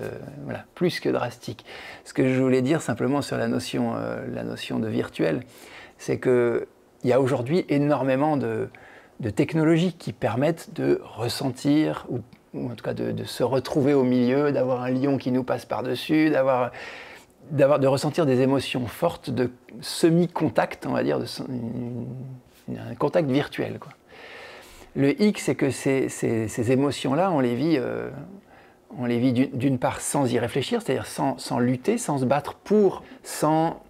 B: plus que drastique. Ce que je voulais dire simplement sur la notion de virtuel, c'est qu'il y a aujourd'hui énormément de technologies qui permettent de ressentir ou en tout cas de se retrouver au milieu, d'avoir un lion qui nous passe par-dessus, de ressentir des émotions fortes de semi-contact, on va dire, un contact virtuel, quoi. Le hic, c'est que ces émotions-là, on les vit d'une part sans y réfléchir, c'est-à-dire sans lutter, sans se battre sans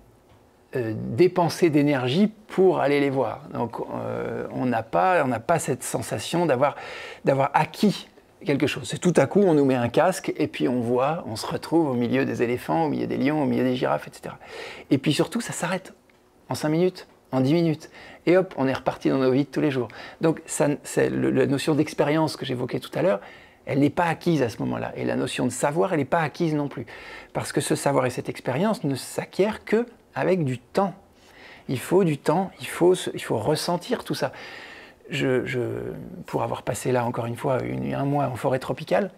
B: dépenser d'énergie pour aller les voir. Donc on n'a pas cette sensation d'avoir acquis quelque chose. C'est tout à coup, on nous met un casque et puis on se retrouve au milieu des éléphants, au milieu des lions, au milieu des girafes, etc. Et puis surtout, ça s'arrête en 5 minutes, en 10 minutes. Et hop, on est reparti dans nos vies de tous les jours. Donc la notion d'expérience que j'évoquais tout à l'heure, Elle n'est pas acquise à ce moment-là. Et la notion de savoir, elle n'est pas acquise non plus. Parce que ce savoir et cette expérience ne s'acquièrent qu'avec du temps. Il faut du temps, il faut ressentir tout ça. Pour avoir passé là, encore une fois, un mois en forêt tropicale,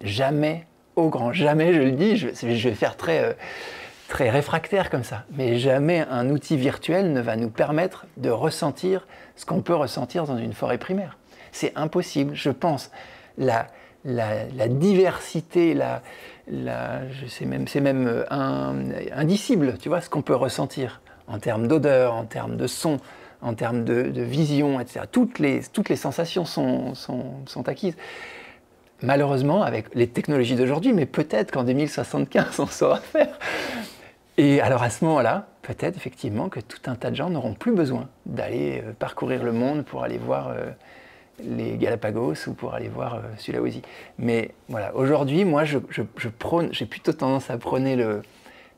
B: jamais, au grand jamais, je le dis, je vais faire très réfractaire comme ça, mais jamais un outil virtuel ne va nous permettre de ressentir ce qu'on peut ressentir dans une forêt primaire. C'est impossible, je pense. La diversité, c'est même indicible, tu vois, ce qu'on peut ressentir en termes d'odeur, en termes de son, en termes de vision, etc. Toutes les sensations sont acquises. Malheureusement, avec les technologies d'aujourd'hui, mais peut-être qu'en 2075, on saura faire. Et alors à ce moment-là, peut-être effectivement que tout un tas de gens n'auront plus besoin d'aller parcourir le monde pour aller voir les Galapagos ou pour aller voir Sulawesi. Mais voilà, aujourd'hui, moi, j'ai plutôt tendance à prôner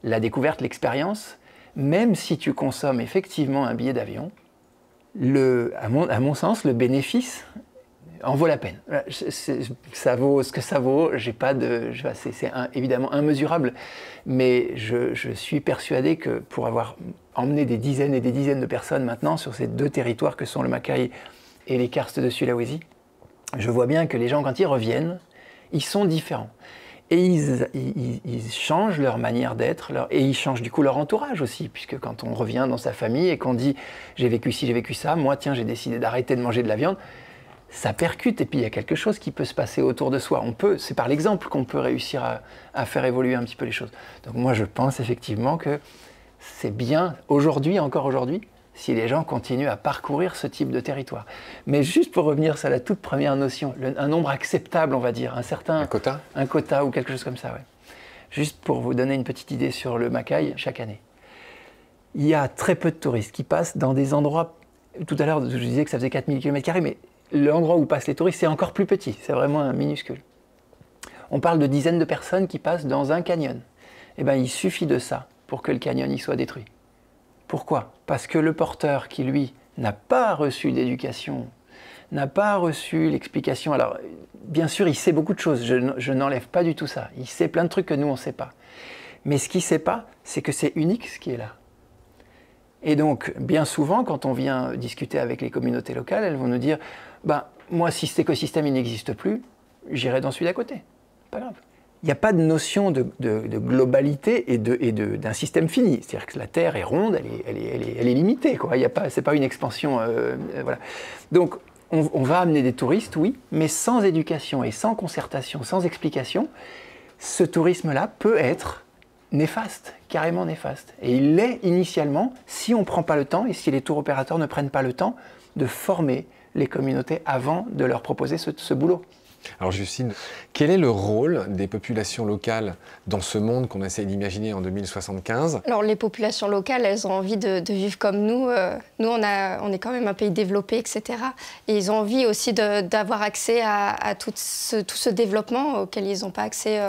B: la découverte, l'expérience, même si tu consommes effectivement un billet d'avion, à mon sens, le bénéfice en vaut la peine. Ça vaut ce que ça vaut, c'est évidemment immesurable, mais je suis persuadé que pour avoir emmené des dizaines et des dizaines de personnes maintenant sur ces deux territoires que sont le Macaï et les karstes de Sulawesi, je vois bien que les gens, quand ils reviennent, ils sont différents. Et ils changent leur manière d'être, et ils changent du coup leur entourage aussi, puisque quand on revient dans sa famille et qu'on dit « j'ai vécu ci, j'ai vécu ça, moi tiens j'ai décidé d'arrêter de manger de la viande », ça percute, et puis il y a quelque chose qui peut se passer autour de soi. C'est par l'exemple qu'on peut réussir à faire évoluer un petit peu les choses. Donc moi je pense effectivement que c'est bien, encore aujourd'hui, si les gens continuent à parcourir ce type de territoire. Mais juste pour revenir sur la toute première notion, un nombre acceptable, on va dire, un quota ou quelque chose comme ça, ouais. Juste pour vous donner une petite idée sur le Macaï, chaque année, il y a très peu de touristes qui passent dans des endroits, tout à l'heure je disais que ça faisait 4000 km², mais l'endroit où passent les touristes, c'est encore plus petit, c'est vraiment minuscule. On parle de dizaines de personnes qui passent dans un canyon. Eh bien, il suffit de ça pour que le canyon y soit détruit. Pourquoi? Parce que le porteur qui, lui, n'a pas reçu d'éducation, n'a pas reçu l'explication. Alors, bien sûr, il sait beaucoup de choses, je n'enlève pas du tout ça. Il sait plein de trucs que nous, on ne sait pas. Mais ce qu'il ne sait pas, c'est que c'est unique ce qui est là. Et donc, bien souvent, quand on vient discuter avec les communautés locales, elles vont nous dire « moi, si cet écosystème il n'existe plus, j'irai dans celui d'à côté. Pas grave. » Il n'y a pas de notion de globalité et d'un système fini. C'est-à-dire que la Terre est ronde, elle est limitée. Ce n'est pas une expansion. Voilà. Donc, on va amener des touristes, oui, mais sans éducation et sans concertation, sans explication, ce tourisme-là peut être néfaste, carrément néfaste. Et il l'est initialement si on ne prend pas le temps et si les tour opérateurs ne prennent pas le temps de former les communautés avant de leur proposer ce boulot.
A: Alors Justine, quel est le rôle des populations locales dans ce monde qu'on essaie d'imaginer en 2075? Alors
D: les populations locales, elles ont envie de vivre comme nous. Nous, on est quand même un pays développé, etc. Et ils ont envie aussi d'avoir accès à tout ce développement auquel ils n'ont pas accès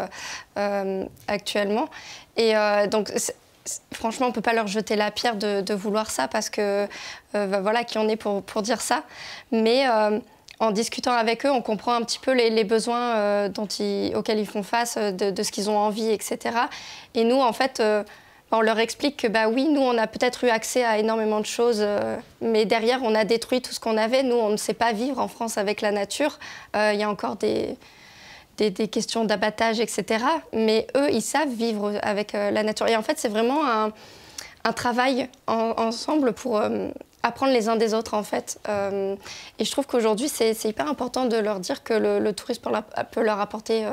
D: actuellement. Et donc, franchement, on ne peut pas leur jeter la pierre de vouloir ça parce que, voilà, qui on est pour dire ça. Mais en discutant avec eux, on comprend un petit peu les besoins auxquels ils font face, de ce qu'ils ont envie, etc. Et nous, en fait, on leur explique que, oui, nous, on a peut-être eu accès à énormément de choses, mais derrière, on a détruit tout ce qu'on avait. Nous, on ne sait pas vivre en France avec la nature. Il y a encore des questions d'abattage, etc. Mais eux, ils savent vivre avec la nature. Et en fait, c'est vraiment un travail ensemble pour apprendre les uns des autres, en fait. Et je trouve qu'aujourd'hui, c'est hyper important de leur dire que le tourisme peut leur apporter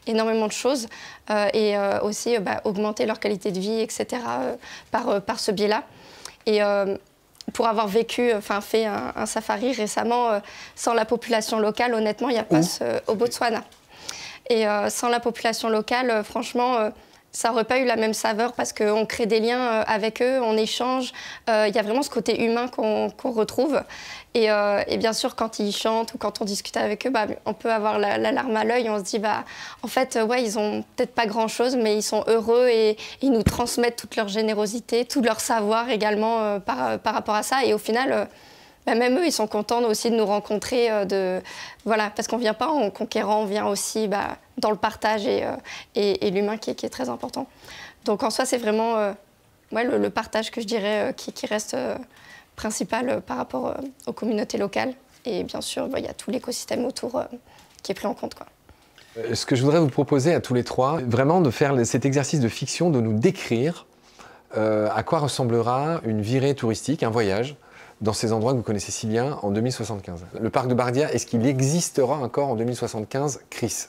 D: énormément de choses et aussi augmenter leur qualité de vie, etc. Par ce biais-là. Et pour avoir fait un safari récemment, sans la population locale, honnêtement, il n'y a pas au Botswana. Et sans la population locale, franchement, ça n'aurait pas eu la même saveur parce qu'on crée des liens avec eux, on échange. Il y a vraiment ce côté humain qu'on retrouve. Et bien sûr, quand ils chantent ou quand on discute avec eux, on peut avoir la larme à l'œil. On se dit, en fait, ouais, ils n'ont peut-être pas grand-chose, mais ils sont heureux et ils nous transmettent toute leur générosité, tout leur savoir également par rapport à ça. Et au final, même eux, ils sont contents aussi de nous rencontrer, voilà, parce qu'on ne vient pas en conquérant, on vient aussi dans le partage et l'humain qui est très important. Donc en soi, c'est vraiment le partage que je dirais qui reste principal par rapport aux communautés locales. Et bien sûr, il y a tout l'écosystème autour qui est pris en compte, quoi.
A: Ce que je voudrais vous proposer à tous les trois, vraiment de faire cet exercice de fiction, de nous décrire à quoi ressemblera une virée touristique, un voyage, dans ces endroits que vous connaissez si bien en 2075. Le parc de Bardia, est-ce qu'il existera encore en 2075, Chris?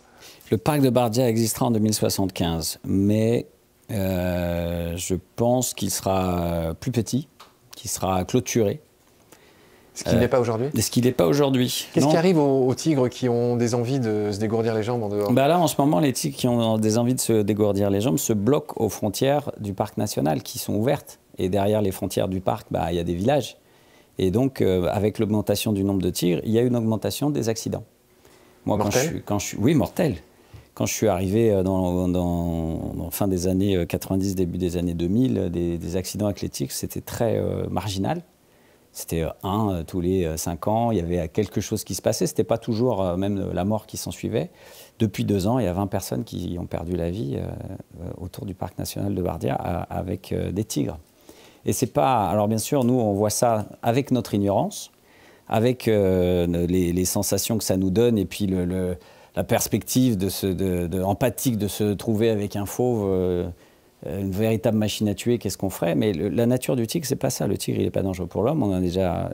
C: Le parc de Bardia existera en 2075, mais je pense qu'il sera plus petit, qu'il sera clôturé.
A: Ce qui n'est pas aujourd'hui?
C: Ce qui n'est pas aujourd'hui.
A: Qu'est-ce qui arrive aux tigres qui ont des envies de se dégourdir les jambes en dehors?
C: Là, en ce moment, les tigres qui ont des envies de se dégourdir les jambes se bloquent aux frontières du parc national qui sont ouvertes. Et derrière les frontières du parc, il y a des villages. Et donc, avec l'augmentation du nombre de tigres, il y a une augmentation des accidents. Moi, oui, mortel. Quand je suis arrivé dans fin des années 90, début des années 2000, des accidents avec les tigres, c'était très marginal. C'était un tous les 5 ans, il y avait quelque chose qui se passait. Ce n'était pas toujours même la mort qui s'en suivait. Depuis 2 ans, il y a 20 personnes qui ont perdu la vie autour du parc national de Bardia avec des tigres. Et c'est pas... Alors bien sûr, nous, on voit ça avec notre ignorance, avec les sensations que ça nous donne et puis la perspective empathique de se trouver avec un fauve, une véritable machine à tuer, qu'est-ce qu'on ferait? Mais la nature du tigre, c'est pas ça. Le tigre, il n'est pas dangereux pour l'homme, on en a déjà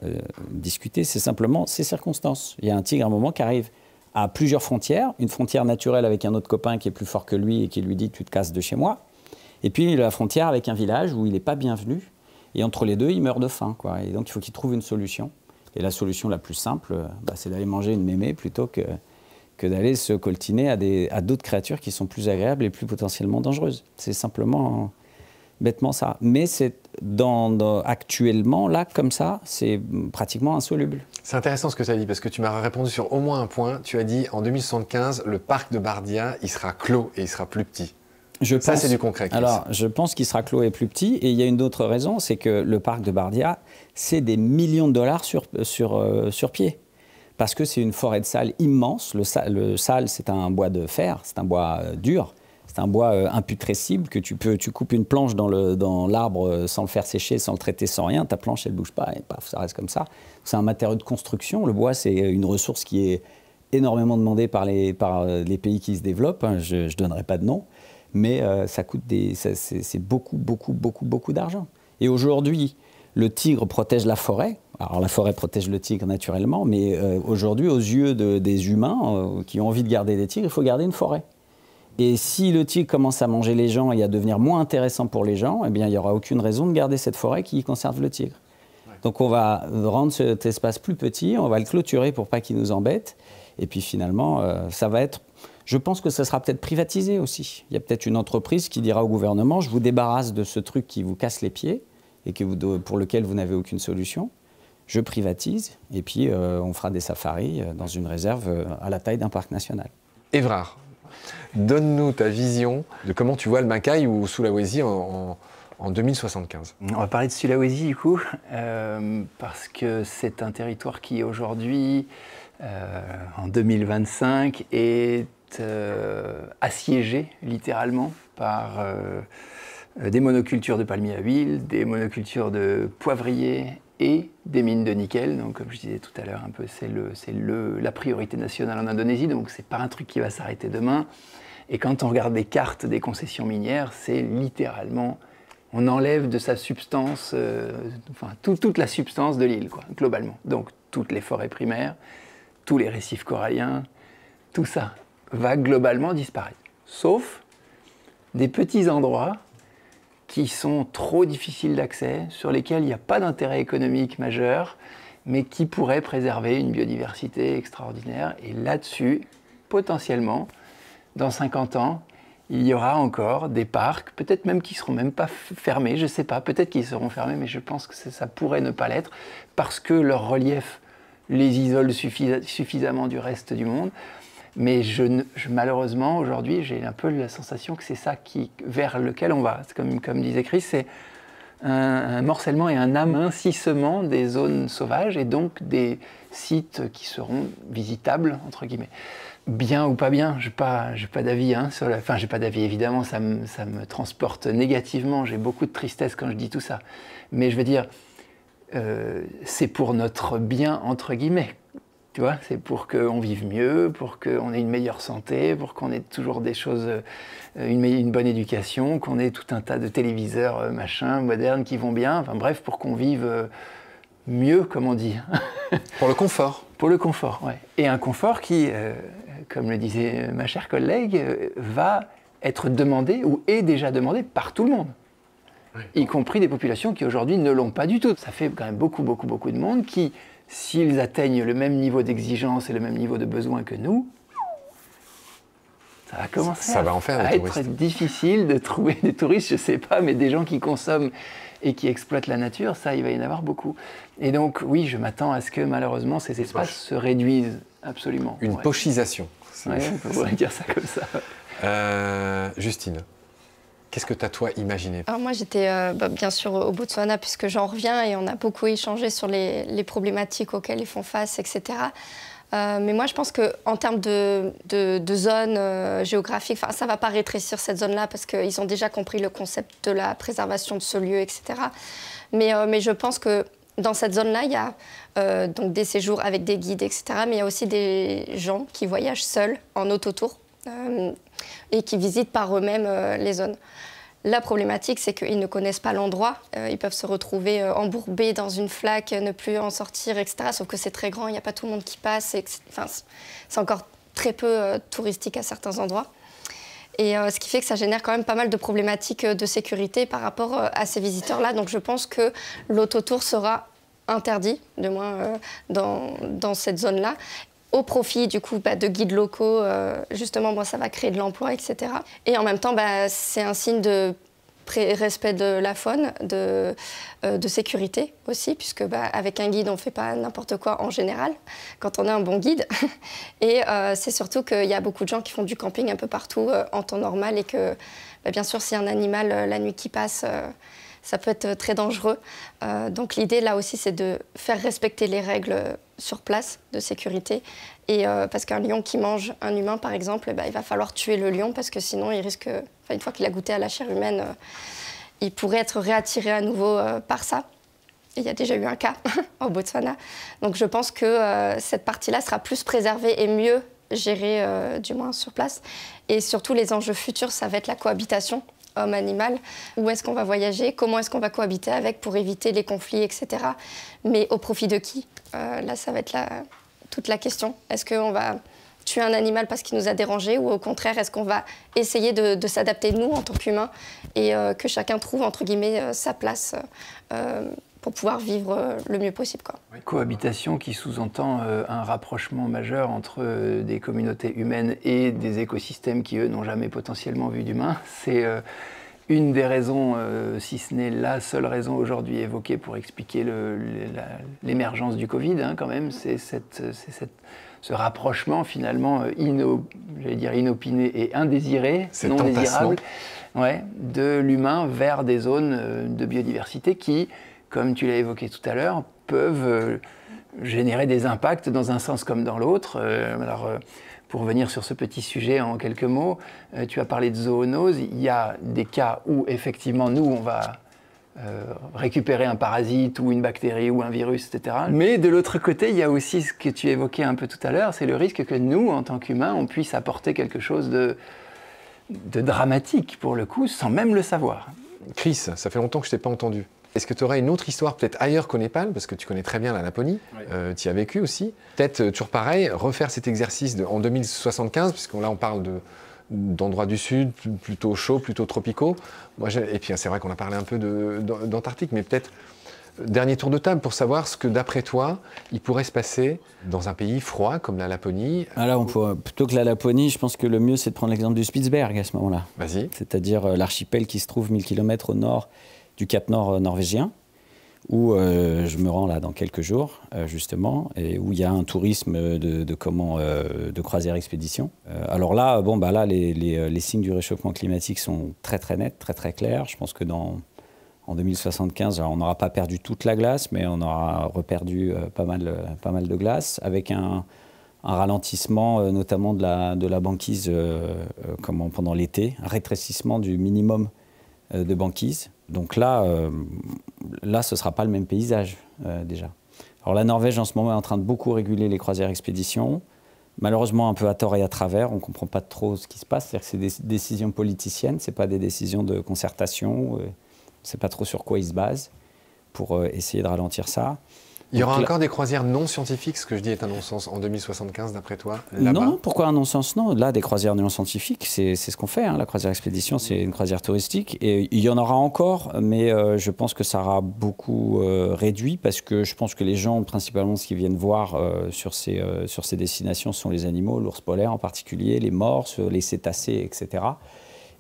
C: discuté. C'est simplement ces circonstances. Il y a un tigre à un moment qui arrive à plusieurs frontières, une frontière naturelle avec un autre copain qui est plus fort que lui et qui lui dit « tu te casses de chez moi ». Et puis la frontière avec un village où il n'est pas bienvenu. Et entre les deux, il meurt de faim, quoi. Et donc il faut qu'il trouve une solution. Et la solution la plus simple, c'est d'aller manger une mémé plutôt que d'aller se coltiner à d'autres créatures qui sont plus agréables et plus potentiellement dangereuses. C'est simplement, bêtement ça. Mais c'est actuellement, là, comme ça, c'est pratiquement insoluble. C'est
A: intéressant ce que tu as dit, parce que tu m'as répondu sur au moins un point. Tu as dit, en 2075, le parc de Bardia, il sera clos et il sera plus petit. Ça, c'est du concret, Chris.
C: Alors, je pense qu'il sera clos et plus petit. Et il y a une autre raison, c'est que le parc de Bardia, c'est des millions de dollars sur pied. Parce que c'est une forêt de salle immense. Le salle, c'est un bois de fer, c'est un bois dur, c'est un bois imputrescible que tu coupes une planche dans l'arbre sans le faire sécher, sans le traiter, sans rien. Ta planche, elle ne bouge pas et paf, ça reste comme ça. C'est un matériau de construction. Le bois, c'est une ressource qui est énormément demandée par les pays qui se développent. Je ne donnerai pas de nom, mais ça coûte c'est beaucoup d'argent. Et aujourd'hui, le tigre protège la forêt. Alors la forêt protège le tigre naturellement, mais aujourd'hui, aux yeux des humains qui ont envie de garder des tigres, il faut garder une forêt. Et si le tigre commence à manger les gens et à devenir moins intéressant pour les gens, eh bien, il n'y aura aucune raison de garder cette forêt qui conserve le tigre. Ouais. Donc on va rendre cet espace plus petit, on va le clôturer pour pas qu'il nous embête. Et puis finalement, ça va être... Je pense que ça sera peut-être privatisé aussi. Il y a peut-être une entreprise qui dira au gouvernement, je vous débarrasse de ce truc qui vous casse les pieds et pour lequel vous n'avez aucune solution. Je privatise et puis on fera des safaris dans une réserve à la taille d'un parc national.
A: Évrard, donne-nous ta vision de comment tu vois le Macaï ou Sulawesi en 2075.
B: On va parler de Sulawesi du coup, parce que c'est un territoire qui aujourd'hui, en 2025, est assiégé littéralement par des monocultures de palmiers à huile, des monocultures de poivriers et des mines de nickel. Donc, comme je disais tout à l'heure, un peu, c'est la priorité nationale en Indonésie, donc c'est pas un truc qui va s'arrêter demain. Et quand on regarde les cartes des concessions minières, c'est littéralement, on enlève de sa substance, toute la substance de l'île, quoi, globalement. Donc, toutes les forêts primaires, tous les récifs coralliens, tout ça va globalement disparaître. Sauf des petits endroits qui sont trop difficiles d'accès, sur lesquels il n'y a pas d'intérêt économique majeur, mais qui pourraient préserver une biodiversité extraordinaire. Et là-dessus, potentiellement, dans 50 ans, il y aura encore des parcs, peut-être même qui ne seront même pas fermés, je ne sais pas, peut-être qu'ils seront fermés, mais je pense que ça pourrait ne pas l'être, parce que leur relief les isole suffisamment du reste du monde. Mais malheureusement, aujourd'hui, j'ai un peu la sensation que c'est ça vers lequel on va. Comme disait Chris, un morcellement et un amincissement des zones sauvages et donc des sites qui seront visitables, entre guillemets. Bien ou pas bien, je n'ai pas d'avis. Hein, enfin, j'ai pas d'avis, évidemment, ça me transporte négativement. J'ai beaucoup de tristesse quand je dis tout ça. Mais je veux dire, c'est pour notre bien, entre guillemets. Tu vois, c'est pour qu'on vive mieux, pour qu'on ait une meilleure santé, pour qu'on ait toujours des choses, une bonne éducation, qu'on ait tout un tas de téléviseurs, modernes qui vont bien. Enfin bref, pour qu'on vive mieux, comme on dit.
A: Pour le confort.
B: Pour le confort, oui. Et un confort qui, comme le disait ma chère collègue, va être demandé ou est déjà demandé par tout le monde. Oui. Y compris des populations qui aujourd'hui ne l'ont pas du tout. Ça fait quand même beaucoup de monde qui, s'ils atteignent le même niveau d'exigence et le même niveau de besoin que nous, ça va commencer à être difficile de trouver des touristes, je ne sais pas, mais des gens qui consomment et qui exploitent la nature, ça, il va y en avoir beaucoup. Et donc, oui, je m'attends à ce que, malheureusement, ces espaces se réduisent absolument.
A: Une pochisation.
B: Oui, on pourrait dire ça comme ça.
A: Justine, qu'est-ce que tu as, toi, imaginé?
D: Alors moi, j'étais bien sûr au Botswana, puisque j'en reviens, et on a beaucoup échangé sur les problématiques auxquelles ils font face, etc. Mais moi, je pense qu'en termes de zones géographiques, ça ne va pas rétrécir cette zone-là, parce qu'ils ont déjà compris le concept de la préservation de ce lieu, etc. Mais je pense que dans cette zone-là, il y a donc des séjours avec des guides, etc. Mais il y a aussi des gens qui voyagent seuls, en autotour, et qui visitent par eux-mêmes les zones. La problématique, c'est qu'ils ne connaissent pas l'endroit. Ils peuvent se retrouver embourbés dans une flaque, ne plus en sortir, etc. Sauf que c'est très grand, il n'y a pas tout le monde qui passe. C'est encore très peu touristique à certains endroits. Et ce qui fait que ça génère quand même pas mal de problématiques de sécurité par rapport à ces visiteurs-là. Donc je pense que l'autotour sera interdit, du moins dans cette zone-là, au profit du coup de guides locaux. Justement, ça va créer de l'emploi, etc. Et en même temps, c'est un signe de respect de la faune, de sécurité aussi, puisque avec un guide, on ne fait pas n'importe quoi en général, quand on a un bon guide. Et c'est surtout qu'il y a beaucoup de gens qui font du camping un peu partout en temps normal, et que, bien sûr, s'il y a un animal la nuit qui passe, ça peut être très dangereux. Donc l'idée, là aussi, c'est de faire respecter les règles sur place de sécurité. Et parce qu'un lion qui mange un humain, par exemple, il va falloir tuer le lion, parce que sinon, il risque, une fois qu'il a goûté à la chair humaine, il pourrait être réattiré à nouveau par ça. Et il y a déjà eu un cas au Botswana. Donc je pense que cette partie-là sera plus préservée et mieux gérée, du moins sur place. Et surtout, les enjeux futurs, ça va être la cohabitation homme-animal. Où est-ce qu'on va voyager? Comment est-ce qu'on va cohabiter avec pour éviter les conflits, etc. Mais au profit de qui? Là, ça va être toute la question. Est-ce qu'on va tuer un animal parce qu'il nous a dérangés, ou au contraire, est-ce qu'on va essayer de s'adapter, nous, en tant qu'humains, et que chacun trouve, entre guillemets, sa place pour pouvoir vivre le mieux possible, quoi.
B: Cohabitation qui sous-entend un rapprochement majeur entre des communautés humaines et des écosystèmes qui, eux, n'ont jamais potentiellement vu d'humains. C'est une des raisons, si ce n'est la seule raison aujourd'hui évoquée pour expliquer l'émergence du Covid, quand même, c'est ce rapprochement finalement inopiné et indésiré, non désirable, de l'humain vers des zones de biodiversité qui, comme tu l'as évoqué tout à l'heure, peuvent générer des impacts dans un sens comme dans l'autre. Pour revenir sur ce petit sujet en quelques mots, tu as parlé de zoonose. Il y a des cas où, effectivement, nous, on va récupérer un parasite ou une bactérie ou un virus, etc. Mais de l'autre côté, il y a aussi ce que tu évoquais un peu tout à l'heure, c'est le risque que nous, en tant qu'humains, on puisse apporter quelque chose de dramatique, pour le coup, sans même le savoir.
A: Chris, ça fait longtemps que je ne t'ai pas entendu. Est-ce que tu aurais une autre histoire, peut-être ailleurs qu'au Népal, parce que tu connais très bien la Laponie, tu y as vécu aussi. Peut-être, toujours pareil, refaire cet exercice en 2075, puisqu'on là on parle d'endroits du Sud, plutôt chauds, plutôt tropicaux. Et puis c'est vrai qu'on a parlé un peu d'Antarctique, mais peut-être dernier tour de table pour savoir ce que, d'après toi, il pourrait se passer dans un pays froid comme la Laponie.
C: Alors, plutôt que la Laponie, je pense que le mieux, c'est de prendre l'exemple du Spitzberg à ce moment-là.
A: Vas-y.
C: C'est-à-dire l'archipel qui se trouve 1000 km au nord du Cap Nord norvégien, où je me rends là dans quelques jours, justement, et où il y a un tourisme de croisière expédition. Alors là, les signes du réchauffement climatique sont très très nets, très très clairs. Je pense que En 2075, alors on n'aura pas perdu toute la glace, mais on aura reperdu pas mal de glace, avec un ralentissement notamment de la banquise pendant l'été, un rétrécissement du minimum de banquise. Donc là, ce ne sera pas le même paysage déjà. Alors la Norvège en ce moment est en train de beaucoup réguler les croisières expéditions. Malheureusement un peu à tort et à travers, on ne comprend pas trop ce qui se passe. C'est-à-dire que c'est des décisions politiciennes, ce n'est pas des décisions de concertation. On ne sait pas trop sur quoi ils se basent pour essayer de ralentir ça.
A: Il y aura encore des croisières non scientifiques, ce que je dis est un non-sens, en 2075 d'après toi, là-bas?
C: Non, pourquoi un non-sens? Non, là, des croisières non scientifiques, c'est ce qu'on fait. Hein. La croisière expédition, c'est une croisière touristique. Et il y en aura encore, mais je pense que ça aura beaucoup réduit, parce que je pense que les gens, principalement, ce qu'ils viennent voir sur ces destinations sont les animaux, l'ours polaire en particulier, les morses, les cétacés, etc.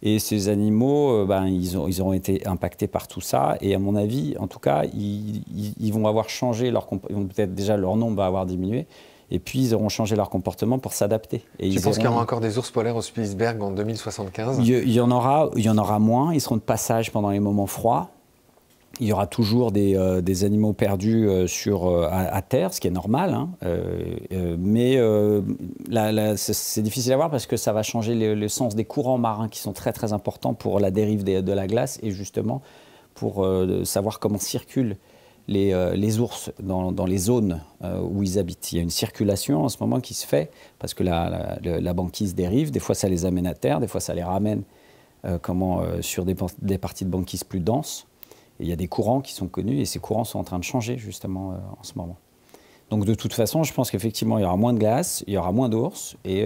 C: Et ces animaux, ils auront été impactés par tout ça. Et à mon avis, en tout cas, ils vont avoir changé peut-être déjà leur nombre va avoir diminué. Et puis, ils auront changé leur comportement pour s'adapter.
A: Tu penses qu'il y aura encore des ours polaires au Spitsberg en 2075?
C: Il y en aura moins. Ils seront de passage pendant les moments froids. Il y aura toujours des animaux perdus à terre, ce qui est normal. Hein. Mais c'est difficile à voir parce que ça va changer le sens des courants marins qui sont très très importants pour la dérive de la glace et justement pour savoir comment circulent les ours dans les zones où ils habitent. Il y a une circulation en ce moment qui se fait parce que la banquise dérive. Des fois ça les amène à terre, des fois ça les ramène sur des parties de banquise plus denses. Et il y a des courants qui sont connus et ces courants sont en train de changer justement en ce moment. Donc de toute façon, je pense qu'effectivement, il y aura moins de glace, il y aura moins d'ours et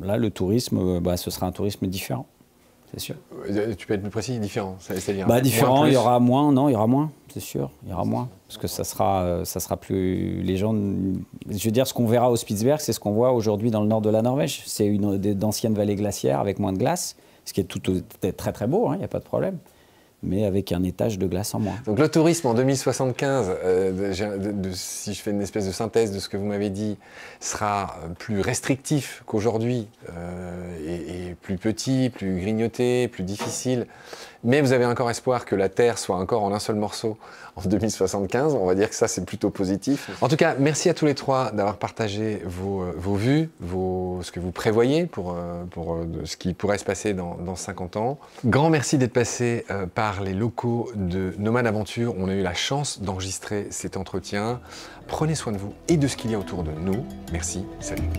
C: là, le tourisme, ce sera un tourisme différent, c'est sûr.
A: Tu peux être plus précis, différent, c'est-à-dire
C: différent, il y aura moins, c'est sûr, il y aura moins. Parce que ça sera plus... Les gens... Je veux dire, ce qu'on verra au Spitsberg, c'est ce qu'on voit aujourd'hui dans le nord de la Norvège. C'est d'anciennes vallées glaciaires avec moins de glace, ce qui est très très beau, il n'y a pas de problème. Mais avec un étage de glace en moins.
A: Donc le tourisme en 2075, si je fais une espèce de synthèse de ce que vous m'avez dit, sera plus restrictif qu'aujourd'hui et plus petit, plus grignoté, plus difficile. Mais vous avez encore espoir que la Terre soit encore en un seul morceau en 2075. On va dire que ça, c'est plutôt positif. En tout cas, merci à tous les trois d'avoir partagé vos vues, ce que vous prévoyez pour ce qui pourrait se passer dans 50 ans. Grand merci d'être passé par les locaux de Nomade Aventure. On a eu la chance d'enregistrer cet entretien. Prenez soin de vous et de ce qu'il y a autour de nous. Merci, salut.